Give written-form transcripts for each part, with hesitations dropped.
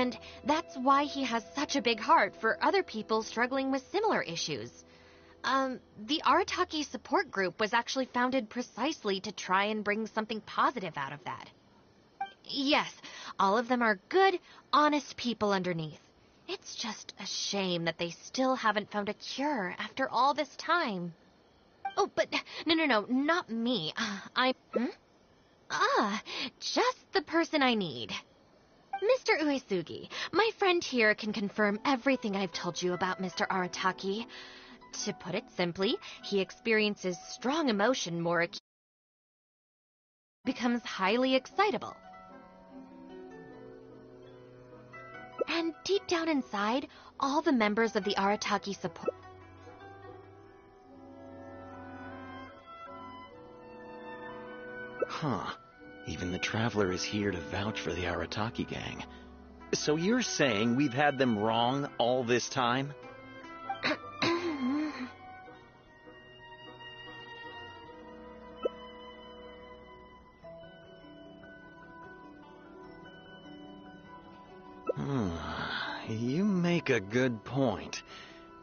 And that's why he has such a big heart for other people struggling with similar issues. The Arataki support group was actually founded precisely to try and bring something positive out of that. Yes, all of them are good, honest people underneath. It's just a shame that they still haven't found a cure after all this time. Oh, but no, not me. Just the person I need. Mr. Uesugi, my friend here can confirm everything I've told you about Mr. Arataki. To put it simply, he experiences strong emotion more acutely, becomes highly excitable. And deep down inside, all the members of the Arataki support... Huh. Even the Traveler is here to vouch for the Arataki gang. So you're saying we've had them wrong all this time? You make a good point.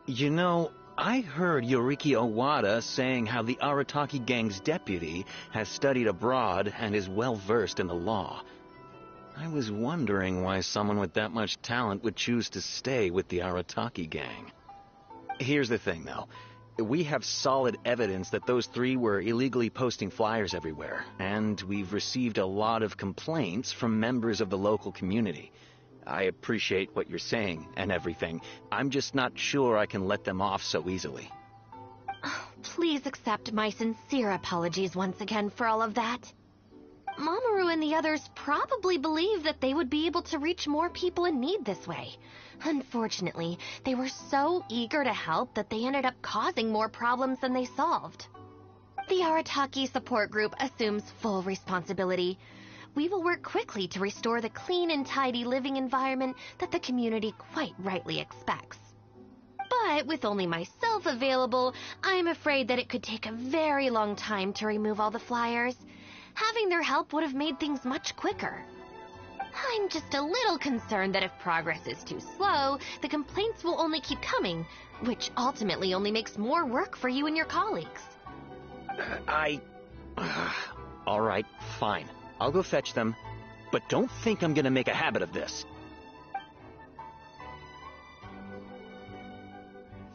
You know, I heard Yoriki Owada saying how the Arataki gang's deputy has studied abroad and is well-versed in the law. I was wondering why someone with that much talent would choose to stay with the Arataki gang. Here's the thing, though. We have solid evidence that those three were illegally posting flyers everywhere, and we've received a lot of complaints from members of the local community. I appreciate what you're saying and everything. I'm just not sure I can let them off so easily. Oh, please accept my sincere apologies once again for all of that. Mamoru and the others probably believed that they would be able to reach more people in need this way. Unfortunately, they were so eager to help that they ended up causing more problems than they solved. The Arataki support group assumes full responsibility. We will work quickly to restore the clean and tidy living environment that the community quite rightly expects. But with only myself available, I'm afraid that it could take a very long time to remove all the flyers. Having their help would have made things much quicker. I'm just a little concerned that if progress is too slow, the complaints will only keep coming, which ultimately only makes more work for you and your colleagues. All right, fine. I'll go fetch them, but don't think I'm gonna make a habit of this.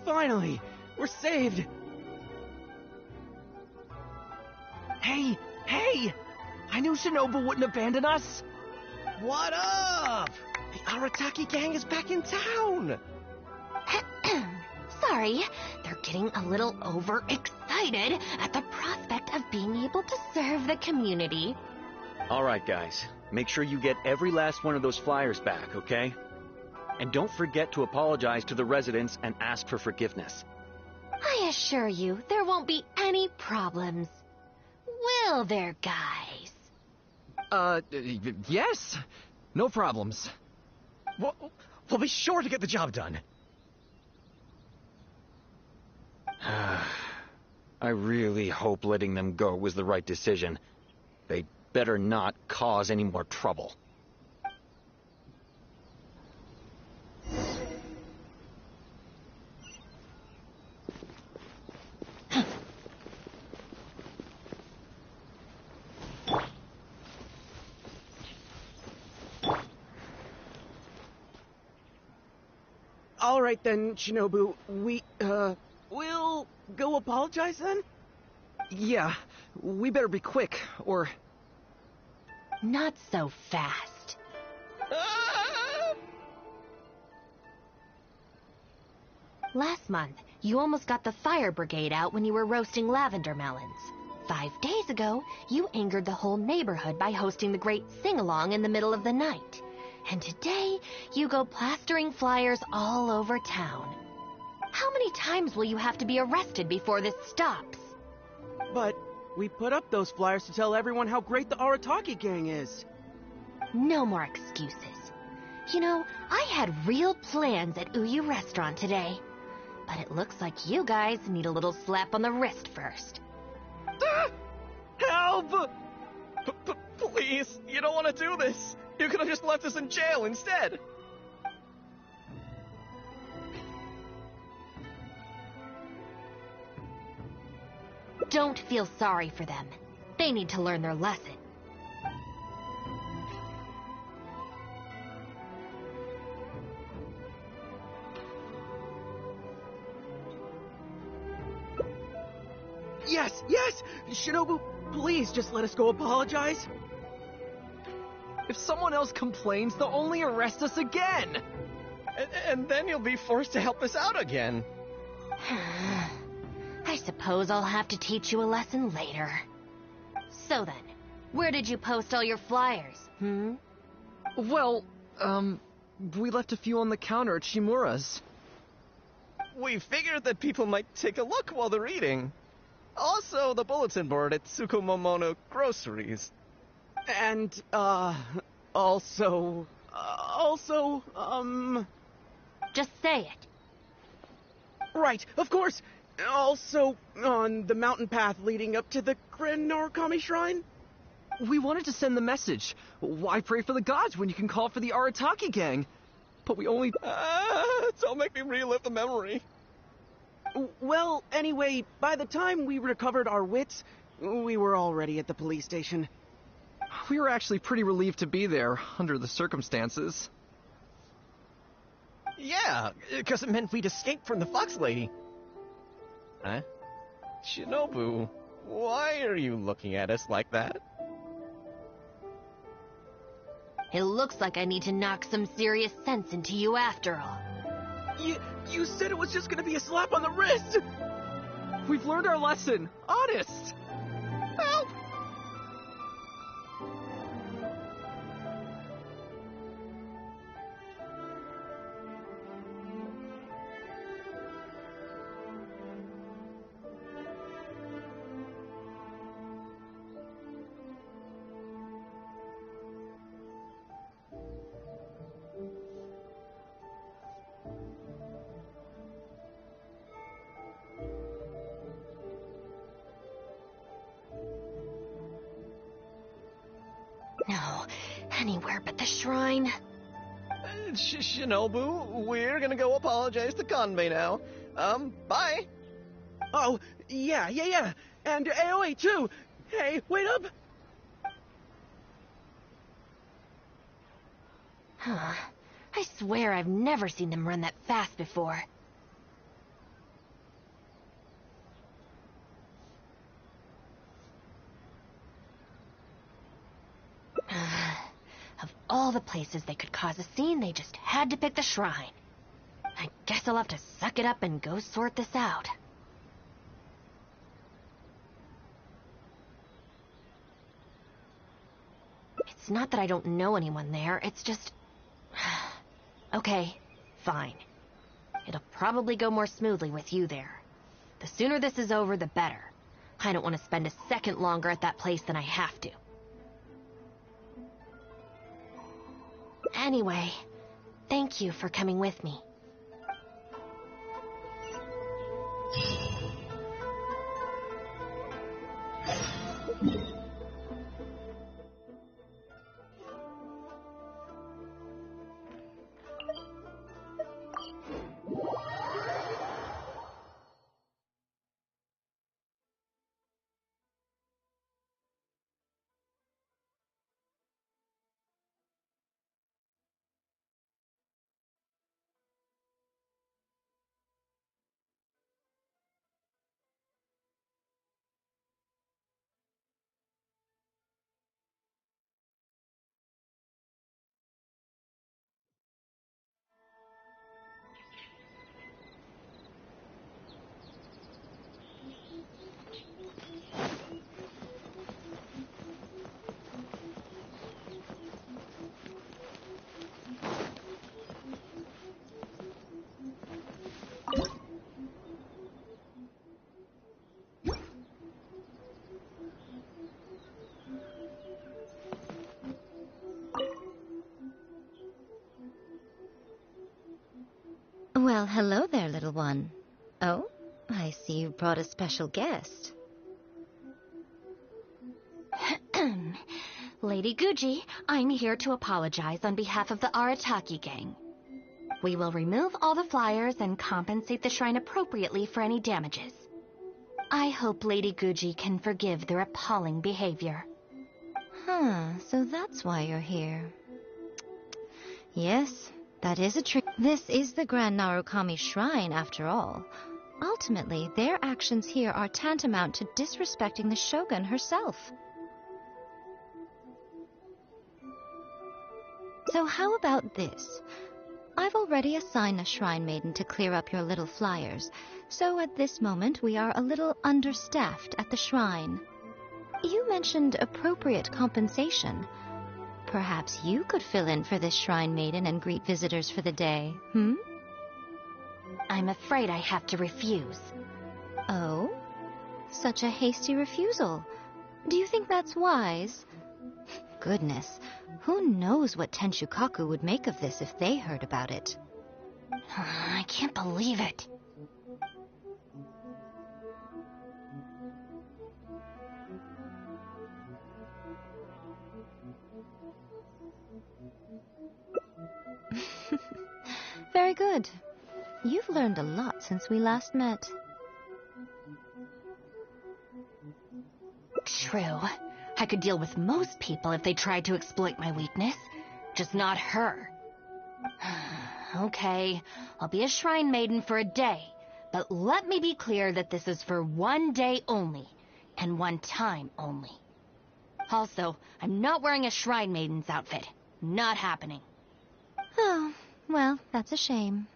Finally! We're saved! Hey! I knew Shinobu wouldn't abandon us! What up? The Arataki gang is back in town! Sorry, they're getting a little overexcited at the prospect of being able to serve the community. All right, guys. Make sure you get every last one of those flyers back, okay? And don't forget to apologize to the residents and ask for forgiveness. I assure you, there won't be any problems. Will there, guys? Yes! No problems. We'll be sure to get the job done. I really hope letting them go was the right decision. They better not cause any more trouble. All right then, Shinobu. We'll go apologize then? Yeah, we better be quick, or... Not so fast. Last month, you almost got the fire brigade out when you were roasting lavender melons. 5 days ago, you angered the whole neighborhood by hosting the great sing-along in the middle of the night. And today, you go plastering flyers all over town. How many times will you have to be arrested before this stops? But we put up those flyers to tell everyone how great the Arataki gang is. No more excuses. You know, I had real plans at Uyu Restaurant today. But it looks like you guys need a little slap on the wrist first. Help! Please, you don't want to do this. You could have just left us in jail instead. Don't feel sorry for them. They need to learn their lesson. Yes, yes! Shinobu, please just let us go apologize. If someone else complains, they'll only arrest us again. And then you'll be forced to help us out again. I suppose I'll have to teach you a lesson later. So then, where did you post all your flyers, Well, we left a few on the counter at Shimura's. We figured that people might take a look while they're eating. Also, the bulletin board at Tsukumomono Groceries. And, also... Just say it. Right, of course! Also, on the mountain path leading up to the Grand Narukami Shrine? We wanted to send the message. Why pray for the gods when you can call for the Arataki gang? But we only... don't make me relive the memory. Well, anyway, by the time we recovered our wits, we were already at the police station. We were actually pretty relieved to be there, under the circumstances. Yeah, because it meant we'd escaped from the Fox Lady. Huh? Shinobu, why are you looking at us like that? It looks like I need to knock some serious sense into you after all. You said it was just gonna be a slap on the wrist! We've learned our lesson, honest! Help! No, anywhere but the shrine. Shinobu, we're gonna go apologize to Kanbei now. Bye. Oh, yeah. And Aoi too. Hey, wait up. I swear I've never seen them run that fast before. Of all the places they could cause a scene, they just had to pick the shrine. I guess I'll have to suck it up and go sort this out. It's not that I don't know anyone there, it's just... Okay, fine. It'll probably go more smoothly with you there. The sooner this is over, the better. I don't want to spend a second longer at that place than I have to. Anyway, thank you for coming with me. Well, hello there, little one. Oh, I see you brought a special guest. Lady Guji, I'm here to apologize on behalf of the Arataki gang. We will remove all the flyers and compensate the shrine appropriately for any damages. I hope Lady Guji can forgive their appalling behavior. So that's why you're here. Yes, that is a trick. This is the Grand Narukami Shrine, after all. Ultimately, their actions here are tantamount to disrespecting the Shogun herself. So how about this? I've already assigned a shrine maiden to clear up your little flyers, so at this moment we are a little understaffed at the shrine. You mentioned appropriate compensation. Perhaps you could fill in for this shrine maiden and greet visitors for the day, I'm afraid I have to refuse. Oh? Such a hasty refusal. Do you think that's wise? Goodness, who knows what Tenshukaku would make of this if they heard about it? I can't believe it. Very good. You've learned a lot since we last met. True. I could deal with most people if they tried to exploit my weakness. Just not her. Okay, I'll be a shrine maiden for a day. But let me be clear that this is for one day only. And one time only. Also, I'm not wearing a shrine maiden's outfit. Not happening. Oh, well, that's a shame.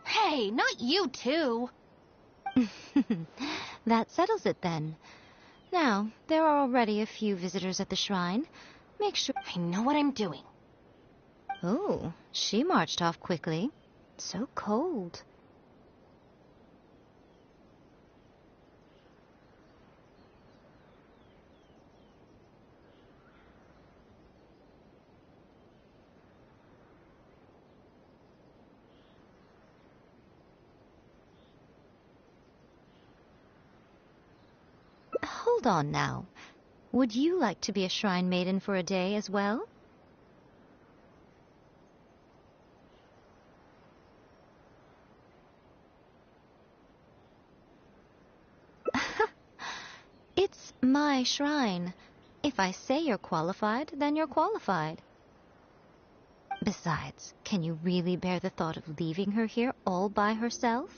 Hey, not you too. That settles it then. Now, there are already a few visitors at the shrine. Make sure... I know what I'm doing. Oh, she marched off quickly. So cold. Hold on now. Would you like to be a shrine maiden for a day as well? It's my shrine. If I say you're qualified, then you're qualified. Besides, can you really bear the thought of leaving her here all by herself?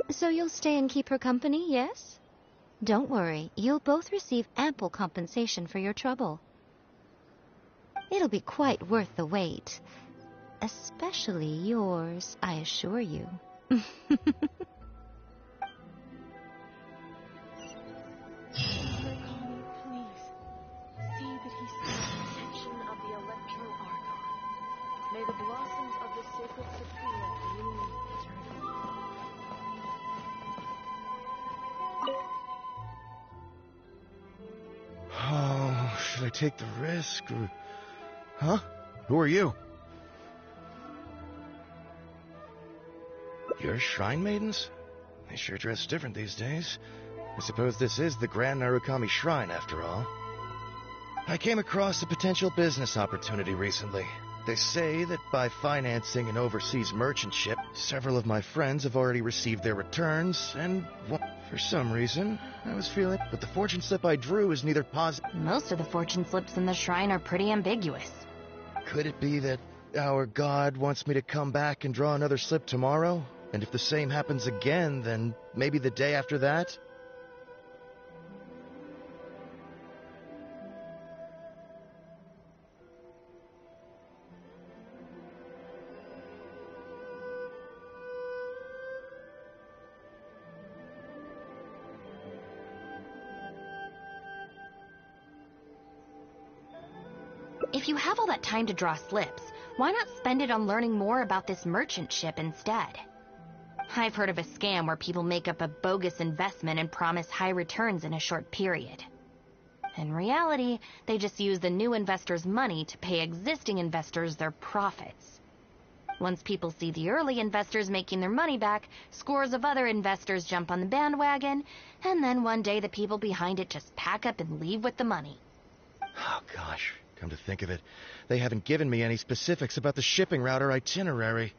So you'll stay and keep her company, yes? Don't worry, you'll both receive ample compensation for your trouble. It'll be quite worth the wait. Especially yours, I assure you. May the blossoms of the sacred sakura bloom eternally. Oh, should I take the risk or... Huh? Who are you? You're shrine maidens? They sure dress different these days. I suppose this is the Grand Narukami Shrine, after all. I came across a potential business opportunity recently. They say that by financing an overseas merchant ship, several of my friends have already received their returns, and for some reason, I was feeling... But the fortune slip I drew is neither positive... Most of the fortune slips in the shrine are pretty ambiguous. Could it be that our god wants me to come back and draw another slip tomorrow? And if the same happens again, then maybe the day after that? If you have all that time to draw slips, why not spend it on learning more about this merchant ship instead? I've heard of a scam where people make up a bogus investment and promise high returns in a short period. In reality, they just use the new investors' money to pay existing investors their profits. Once people see the early investors making their money back, scores of other investors jump on the bandwagon, and then one day the people behind it just pack up and leave with the money. Oh, gosh. Come to think of it, they haven't given me any specifics about the shipping route or itinerary.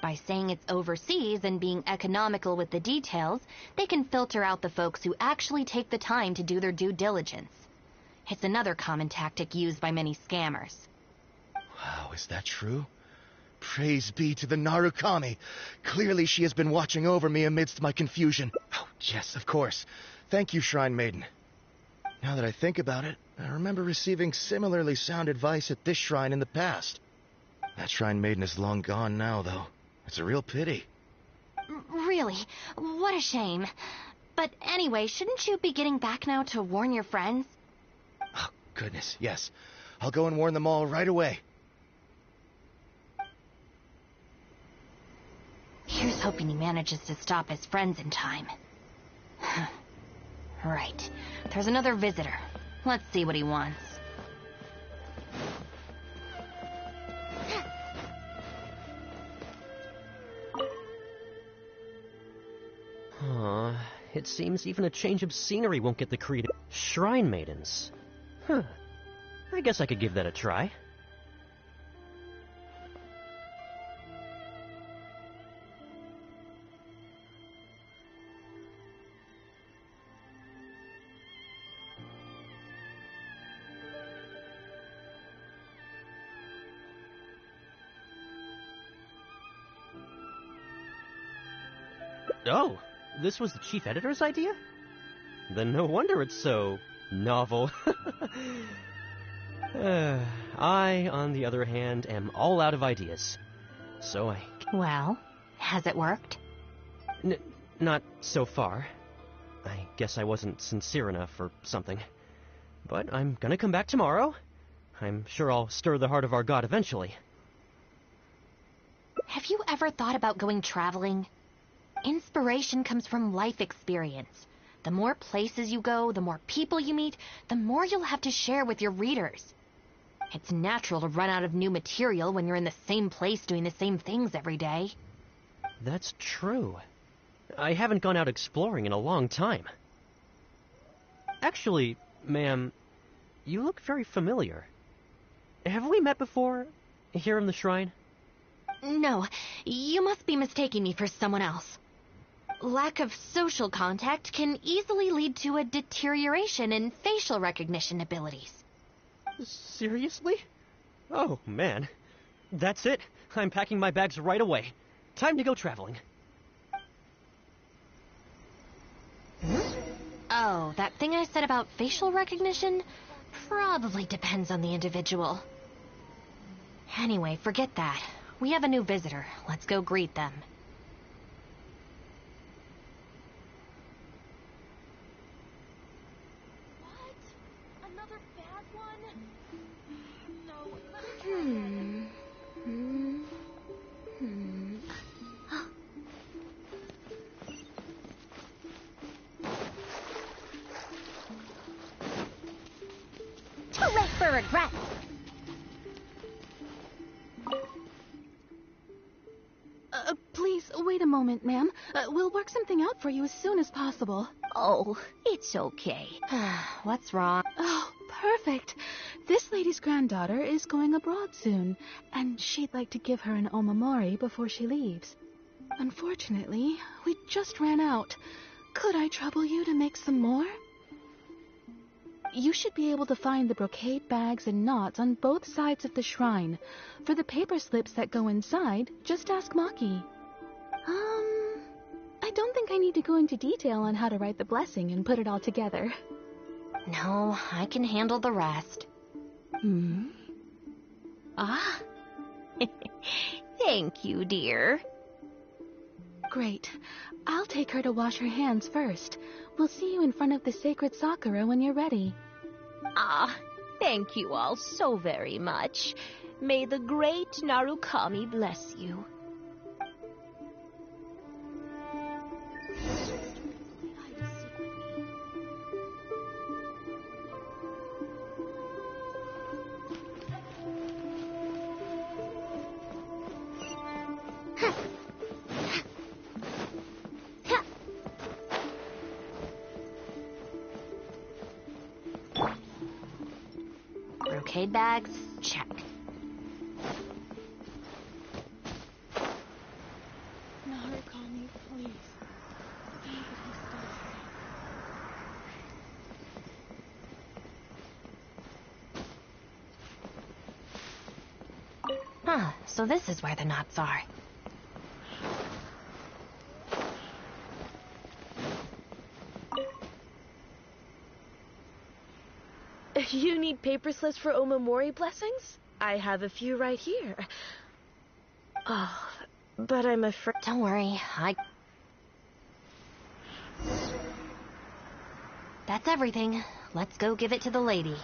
By saying it's overseas and being economical with the details, they can filter out the folks who actually take the time to do their due diligence. It's another common tactic used by many scammers. Wow, is that true? Praise be to the Narukami. Clearly she has been watching over me amidst my confusion. Oh, yes, of course. Thank you, Shrine Maiden. Now that I think about it, I remember receiving similarly sound advice at this shrine in the past. That Shrine Maiden is long gone now, though. It's a real pity. Really? What a shame. But anyway, shouldn't you be getting back now to warn your friends? Oh, goodness, yes. I'll go and warn them all right away. Here's hoping he manages to stop his friends in time. Right. There's another visitor. Let's see what he wants. It seems even a change of scenery won't get the creative shrine maidens. Huh. I guess I could give that a try. Oh, this was the chief editor's idea? Then no wonder it's so novel. I, on the other hand, am all out of ideas. So Well, has it worked? Not so far. I guess I wasn't sincere enough or something. But I'm gonna come back tomorrow. I'm sure I'll stir the heart of our god eventually. Have you ever thought about going traveling? Inspiration comes from life experience. The more places you go, the more people you meet, the more you'll have to share with your readers. It's natural to run out of new material when you're in the same place doing the same things every day. That's true. I haven't gone out exploring in a long time. Actually, ma'am, you look very familiar. Have we met before, here in the shrine? No, you must be mistaking me for someone else. Lack of social contact can easily lead to a deterioration in facial recognition abilities. Seriously? Oh, man. That's it. I'm packing my bags right away. Time to go traveling. Oh, that thing I said about facial recognition probably depends on the individual. Anyway, forget that. We have a new visitor. Let's go greet them. What? Another bad one? No, let me Too late for regret. Please, wait a moment, ma'am. We'll work something out for you as soon as possible. Oh, it's okay. What's wrong? Oh, perfect. This lady's granddaughter is going abroad soon, and she'd like to give her an omamori before she leaves. Unfortunately, we just ran out. Could I trouble you to make some more? You should be able to find the brocade bags and knots on both sides of the shrine. For the paper slips that go inside, just ask Maki. I don't think I need to go into detail on how to write the blessing and put it all together. No, I can handle the rest. Ah. Thank you, dear. Great. I'll take her to wash her hands first. We'll see you in front of the sacred Sakura when you're ready. Ah, thank you all so very much. May the great Narukami bless you. Brocade bags, check. Huh, so this is where the knots are. You need paper slips for Omamori blessings? I have a few right here. Oh, but I'm afraid... Don't worry, That's everything. Let's go give it to the lady.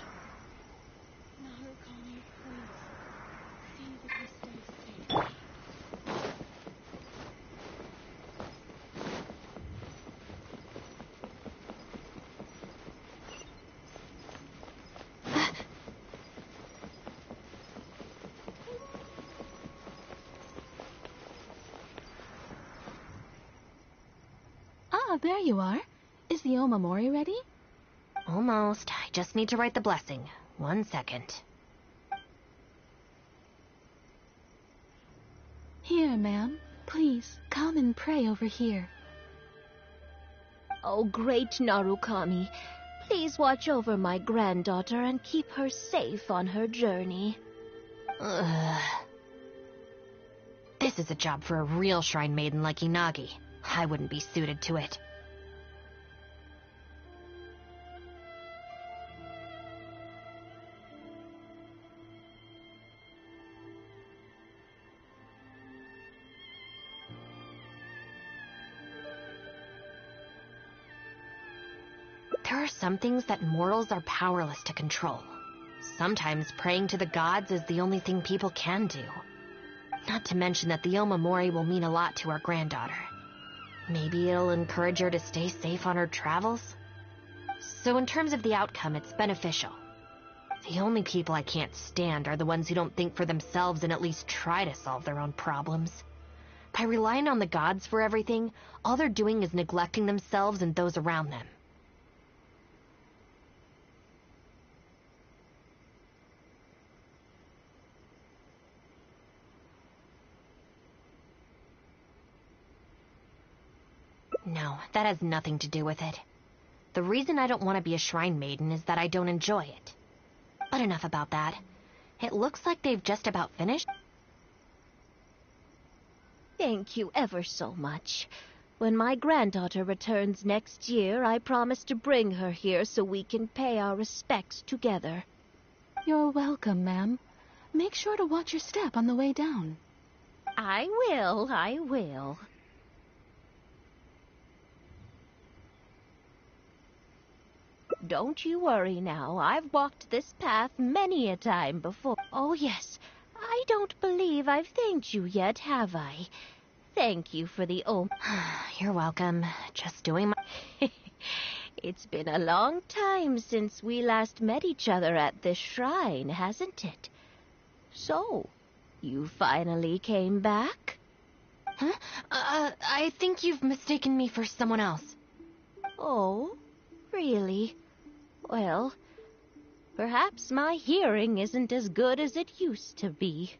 Ah, there you are. Is the Omamori ready? Almost. I just need to write the blessing. 1 second. Here, ma'am. Please, come and pray over here. Oh, great Narukami. Please watch over my granddaughter and keep her safe on her journey. Ugh. This is a job for a real shrine maiden like Inagi. I wouldn't be suited to it. There are some things that mortals are powerless to control. Sometimes praying to the gods is the only thing people can do. Not to mention that the Omamori will mean a lot to our granddaughter. Maybe it'll encourage her to stay safe on her travels? So in terms of the outcome, it's beneficial. The only people I can't stand are the ones who don't think for themselves and at least try to solve their own problems. By relying on the gods for everything, all they're doing is neglecting themselves and those around them. No, that has nothing to do with it. The reason I don't want to be a shrine maiden is that I don't enjoy it. But enough about that. It looks like they've just about finished. Thank you ever so much. When my granddaughter returns next year, I promise to bring her here so we can pay our respects together. You're welcome, ma'am. Make sure to watch your step on the way down. I will. Don't you worry now. I've walked this path many a time before. Oh, yes. I don't believe I've thanked you yet, have I? Thank you for the You're welcome. Just doing my... It's been a long time since we last met each other at this shrine, hasn't it? So, you finally came back? Huh? I think you've mistaken me for someone else. Oh, really? Well, perhaps my hearing isn't as good as it used to be.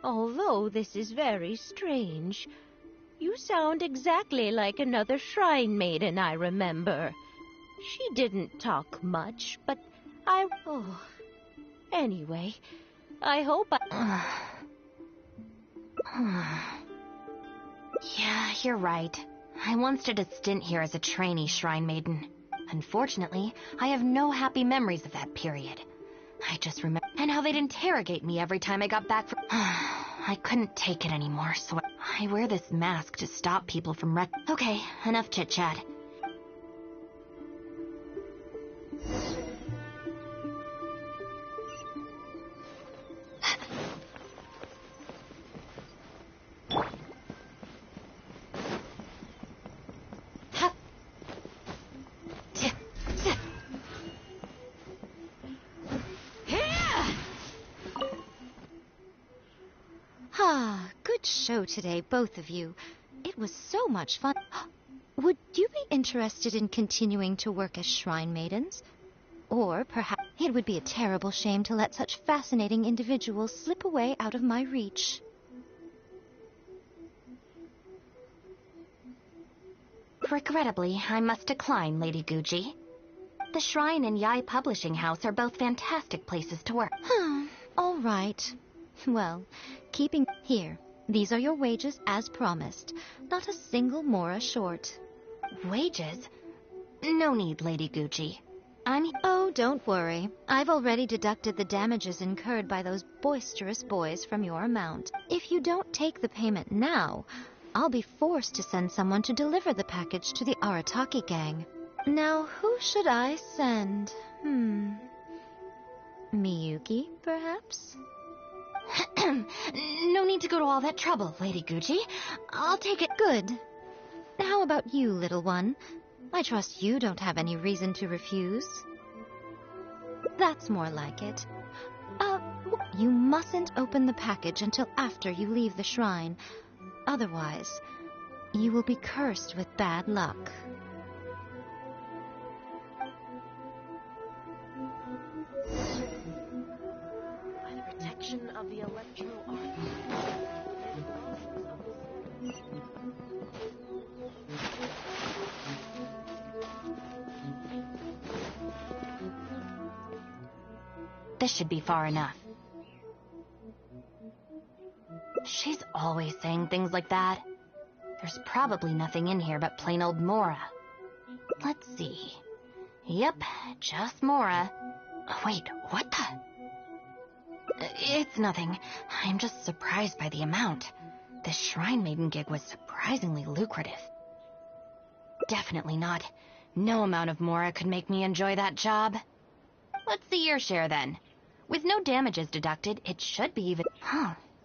Although this is very strange, you sound exactly like another shrine maiden I remember. She didn't talk much, but Oh, anyway, I hope Yeah, you're right. I once did a stint here as a trainee shrine maiden. Unfortunately, I have no happy memories of that period. I just remember... And how they'd interrogate me every time I got back from... I couldn't take it anymore, so I wear this mask to stop people from Okay, enough chit-chat. Good show today, both of you. It was so much fun. Would you be interested in continuing to work as shrine maidens? Or perhaps it would be a terrible shame to let such fascinating individuals slip away out of my reach. Regrettably, I must decline, Lady Guji. The Shrine and Yai Publishing House are both fantastic places to work. All right. Well, keeping here, these are your wages as promised. Not a single mora short. Wages? No need, Lady Guji. Oh, don't worry. I've already deducted the damages incurred by those boisterous boys from your amount. If you don't take the payment now, I'll be forced to send someone to deliver the package to the Arataki gang. Now, who should I send? Miyuki, perhaps? No need to go to all that trouble, Lady Guji. I'll take it. Good. How about you, little one? I trust you don't have any reason to refuse. That's more like it. You mustn't open the package until after you leave the shrine. Otherwise, you will be cursed with bad luck. By the protection of the electro-arc. This should be far enough. She's always saying things like that. There's probably nothing in here but plain old Mora. Let's see. Yep, just Mora. Oh, wait, what the? It's nothing. I'm just surprised by the amount. This Shrine Maiden gig was surprisingly lucrative. Definitely not. No amount of Mora could make me enjoy that job. Let's see your share then. With no damages deducted, it should be even...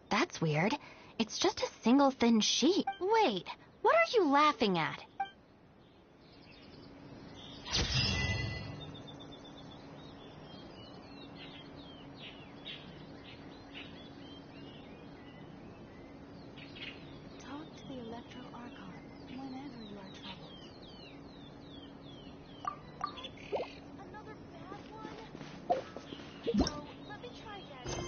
That's weird. It's just a single thin sheet. Wait, what are you laughing at? Talk to the electro-archon whenever you are troubled. Another bad one? No, let me try again.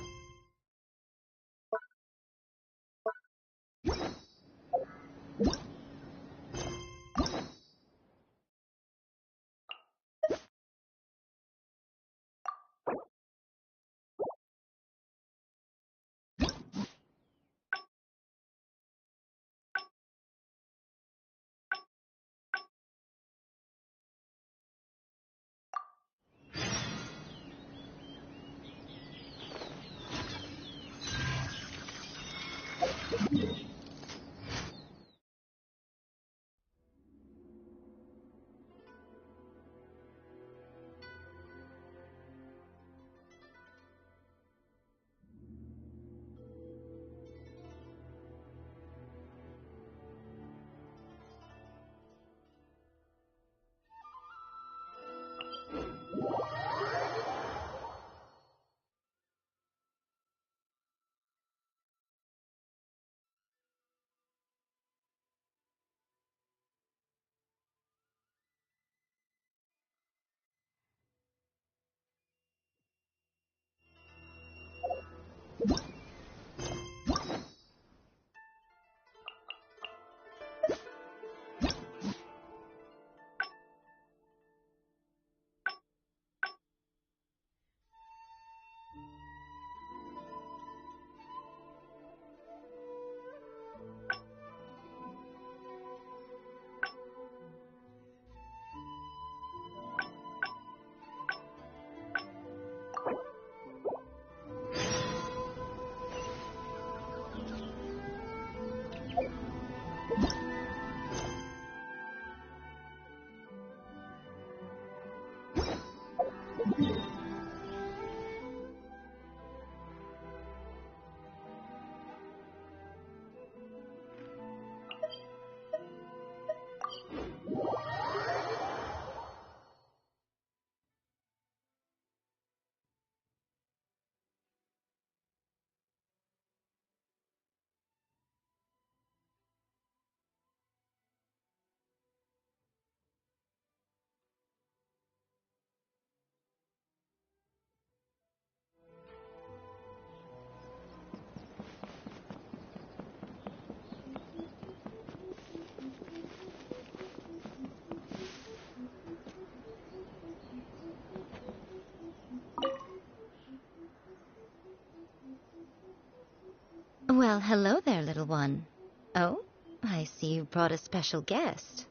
Well, hello there, little one. Oh, I see you brought a special guest.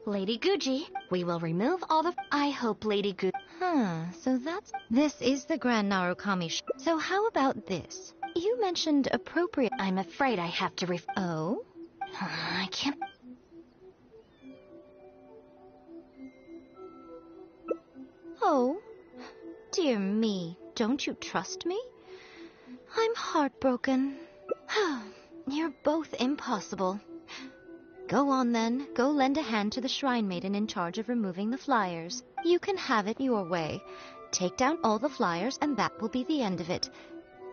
Lady Guji, we will remove all the... I hope Lady Guji... So that's... This is the Grand Narukami So how about this? You mentioned appropriate... I'm afraid I have to Oh? I can't... Oh, dear me, don't you trust me? I'm heartbroken. You're both impossible. Go on then, go lend a hand to the shrine maiden in charge of removing the flyers. You can have it your way. Take down all the flyers and that will be the end of it.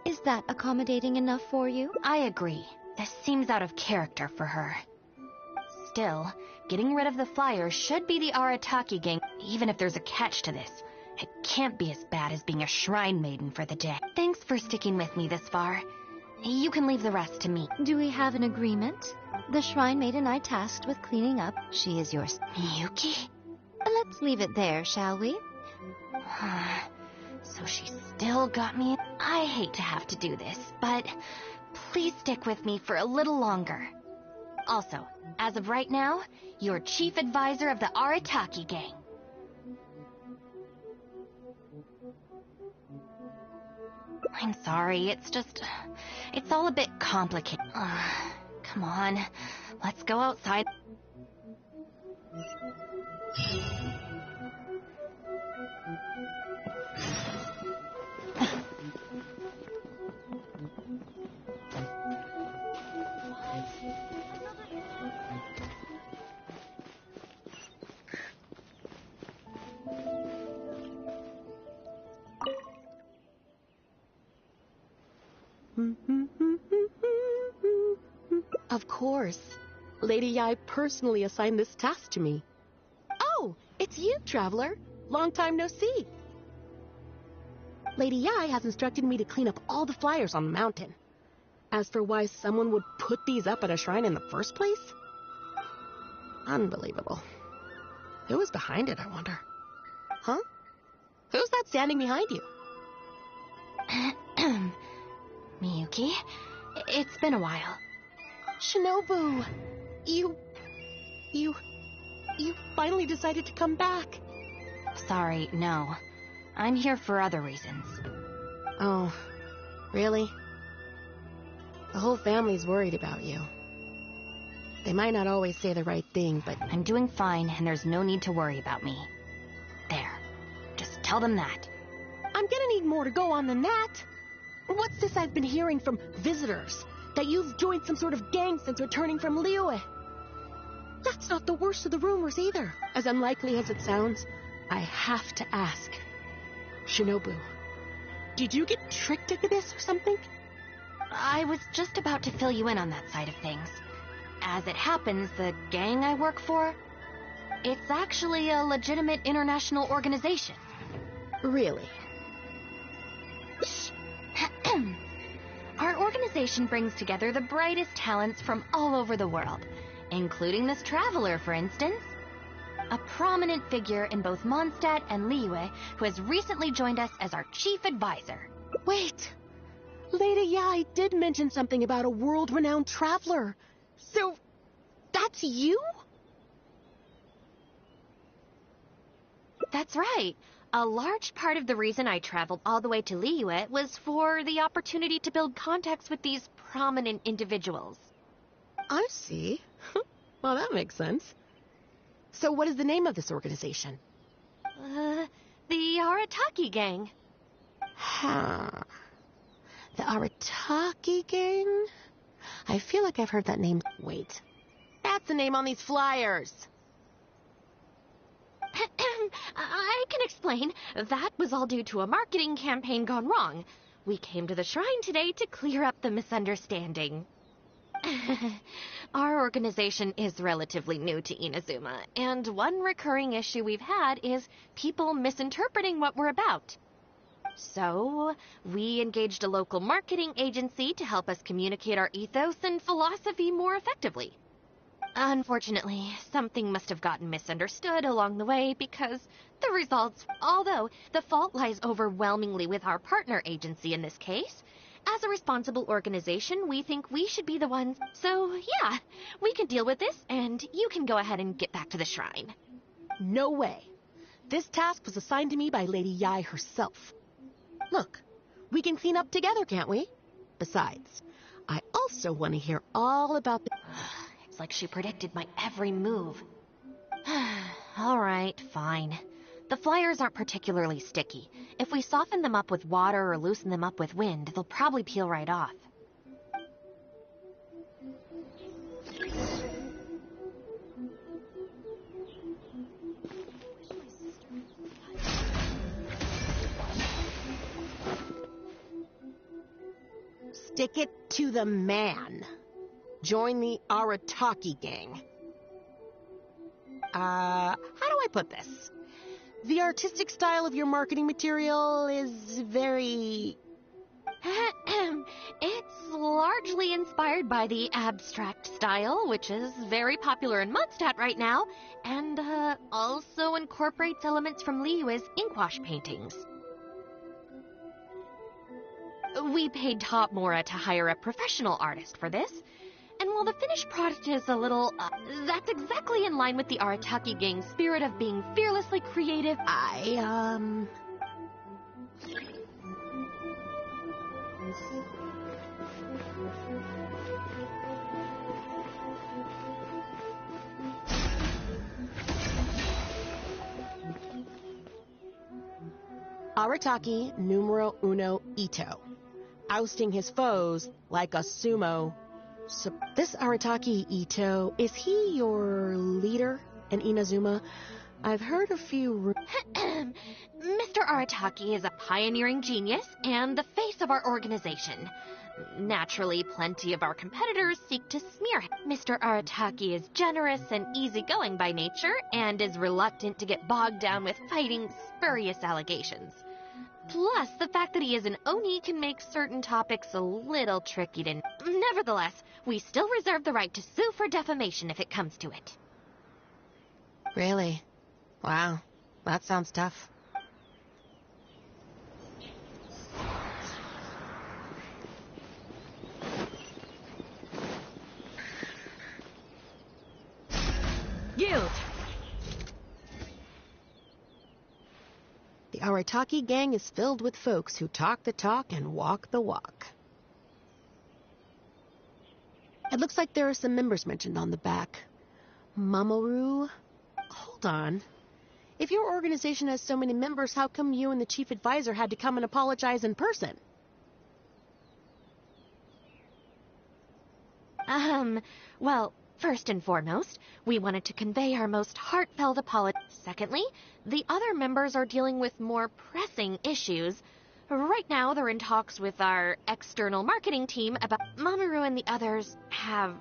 Is that accommodating enough for you? I agree. This seems out of character for her. Still, getting rid of the flyers should be the Arataki gang, even if there's a catch to this. It can't be as bad as being a shrine maiden for the day. Thanks for sticking with me this far. You can leave the rest to me. Do we have an agreement? The shrine maiden I tasked with cleaning up, she is yours. Miyuki? Let's leave it there, shall we? So she still got me? I hate to have to do this, but please stick with me for a little longer. Also, as of right now, you're chief advisor of the Arataki gang. I'm sorry, it's all a bit complicated. Come on, let's go outside. Of course. Lady Yai personally assigned this task to me. Oh, it's you, Traveler. Long time no see. Lady Yai has instructed me to clean up all the flyers on the mountain. As for why someone would put these up at a shrine in the first place? Unbelievable. Who was behind it, I wonder? Huh? Who's that standing behind you? Miyuki, it's been a while. Shinobu, you finally decided to come back. Sorry, no. I'm here for other reasons. Oh, really? The whole family's worried about you. They might not always say the right thing, but... I'm doing fine, and there's no need to worry about me. There. Just tell them that. I'm gonna need more to go on than that. What's this I've been hearing from visitors? That you've joined some sort of gang since returning from Liyue? That's not the worst of the rumors either. As unlikely as it sounds, I have to ask. Shinobu, did you get tricked into this or something? I was just about to fill you in on that side of things. As it happens, the gang I work for, it's actually a legitimate international organization. Really? Our organization brings together the brightest talents from all over the world, including this traveler, for instance. A prominent figure in both Mondstadt and Liyue, who has recently joined us as our chief advisor. Wait! Lady Yai did mention something about a world-renowned traveler. So, that's you? That's right. A large part of the reason I traveled all the way to Liyue was for the opportunity to build contacts with these prominent individuals. I see. Well, that makes sense. So what is the name of this organization? The Arataki gang. Huh. The Arataki gang? I feel like I've heard that name. Wait. That's the name on these flyers. I can explain. That was all due to a marketing campaign gone wrong. We came to the shrine today to clear up the misunderstanding. Our organization is relatively new to Inazuma, and one recurring issue we've had is people misinterpreting what we're about. So, we engaged a local marketing agency to help us communicate our ethos and philosophy more effectively. Unfortunately, something must have gotten misunderstood along the way because the results, although the fault lies overwhelmingly with our partner agency in this case, as a responsible organization, we think we should be the ones. So, yeah, we can deal with this, and you can go ahead and get back to the shrine. No way. This task was assigned to me by Lady Yai herself. Look, we can clean up together, can't we? Besides, I also want to hear all about the... It's like she predicted my every move. All right, fine. The flyers aren't particularly sticky. If we soften them up with water or loosen them up with wind, they'll probably peel right off. Stick it to the man. Join the Arataki gang. How do I put this? The artistic style of your marketing material is very... It's largely inspired by the abstract style, which is very popular in Mondstadt right now, and also incorporates elements from Liyue's inkwash paintings. We paid Top Mora to hire a professional artist for this, and while the finished product is a little, that's exactly in line with the Arataki gang's spirit of being fearlessly creative. Arataki numero uno Hito. Ousting his foes like a sumo. So this Arataki Hito, is he your leader in Inazuma? I've heard a few... Mr. Arataki is a pioneering genius and the face of our organization. Naturally, plenty of our competitors seek to smear him. Mr. Arataki is generous and easygoing by nature and is reluctant to get bogged down with fighting spurious allegations. Plus, the fact that he is an Oni can make certain topics a little tricky to... Nevertheless, we still reserve the right to sue for defamation if it comes to it. Really? Wow, that sounds tough. Yield! The Arataki gang is filled with folks who talk the talk and walk the walk. It looks like there are some members mentioned on the back. Mamoru? Hold on. If your organization has so many members, how come you and the chief advisor had to come and apologize in person? Well, first and foremost, we wanted to convey our most heartfelt apology. Secondly, the other members are dealing with more pressing issues. Right now, they're in talks with our external marketing team about... Mamoru and the others have,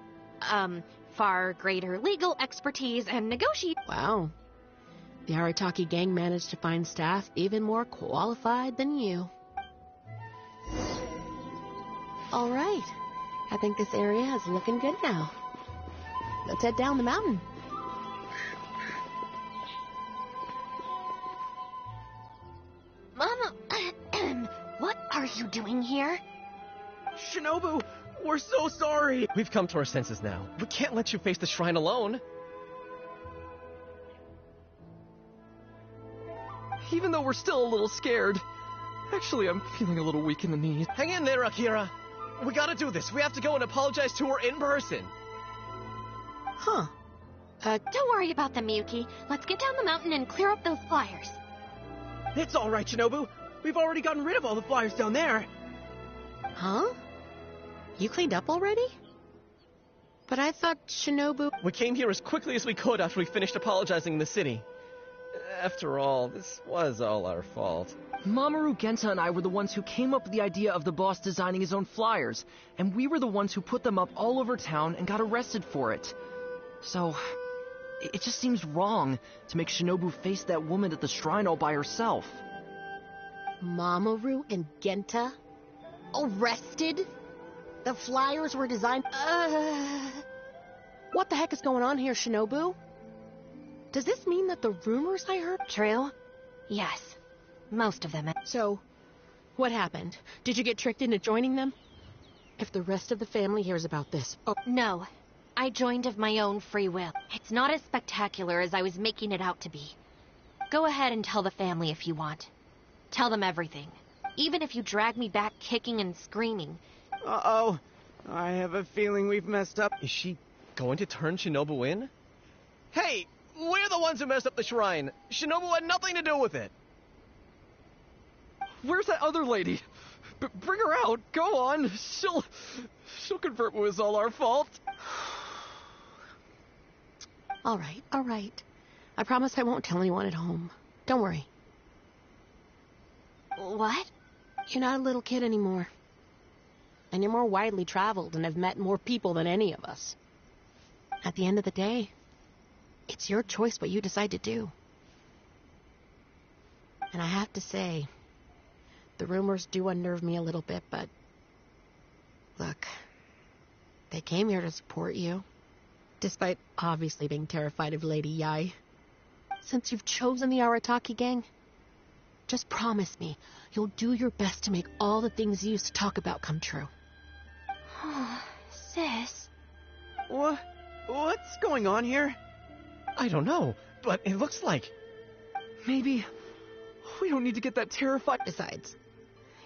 far greater legal expertise and negotiate... Wow. The Arataki gang managed to find staff even more qualified than you. All right. I think this area is looking good now. Let's head down the mountain. Mama, what are you doing here? Shinobu, we're so sorry! We've come to our senses now. We can't let you face the shrine alone. Even though we're still a little scared. Actually, I'm feeling a little weak in the knees. Hang in there, Akira. We gotta do this. We have to go and apologize to her in person. Huh. Don't worry about them, Miyuki. Let's get down the mountain and clear up those flyers. It's all right, Shinobu. We've already gotten rid of all the flyers down there. Huh? You cleaned up already? But I thought Shinobu... We came here as quickly as we could after we finished apologizing in the city. After all, this was all our fault. Mamoru, Genta, and I were the ones who came up with the idea of the boss designing his own flyers, and we were the ones who put them up all over town and got arrested for it. So, it just seems wrong to make Shinobu face that woman at the shrine all by herself. Mamoru and Genta? Arrested? The flyers were designed... What the heck is going on here, Shinobu? Does this mean that the rumors I heard... True? Yes. Most of them. So, what happened? Did you get tricked into joining them? If the rest of the family hears about this... Oh, No. I joined of my own free will. It's not as spectacular as I was making it out to be. Go ahead and tell the family if you want. Tell them everything. Even if you drag me back kicking and screaming. Uh-oh. I have a feeling we've messed up. Is she going to turn Shinobu in? Hey, we're the ones who messed up the shrine. Shinobu had nothing to do with it. Where's that other lady? Bring her out. Go on. She'll confirm it was all our fault. all right. I promise I won't tell anyone at home. Don't worry. What? You're not a little kid anymore. And you're more widely traveled and have met more people than any of us. At the end of the day, it's your choice what you decide to do. And I have to say, the rumors do unnerve me a little bit, but... Look, they came here to support you. Despite obviously being terrified of Lady Yai. Since you've chosen the Arataki gang, just promise me you'll do your best to make all the things you used to talk about come true. Sis. What's going on here? I don't know, but it looks like... Maybe we don't need to get that terrified... Besides,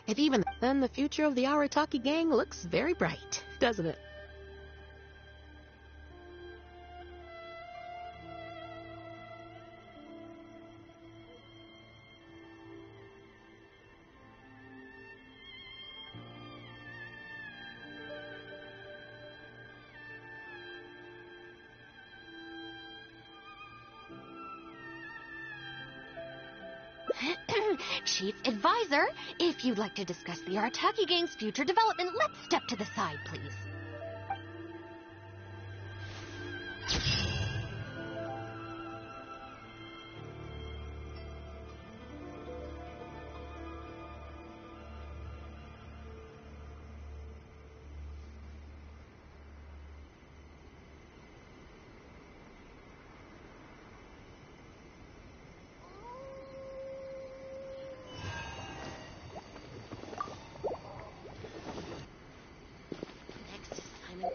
if even then, the future of the Arataki gang looks very bright, doesn't it? Chief Advisor, if you'd like to discuss the Arataki gang's future development, let's step to the side, please.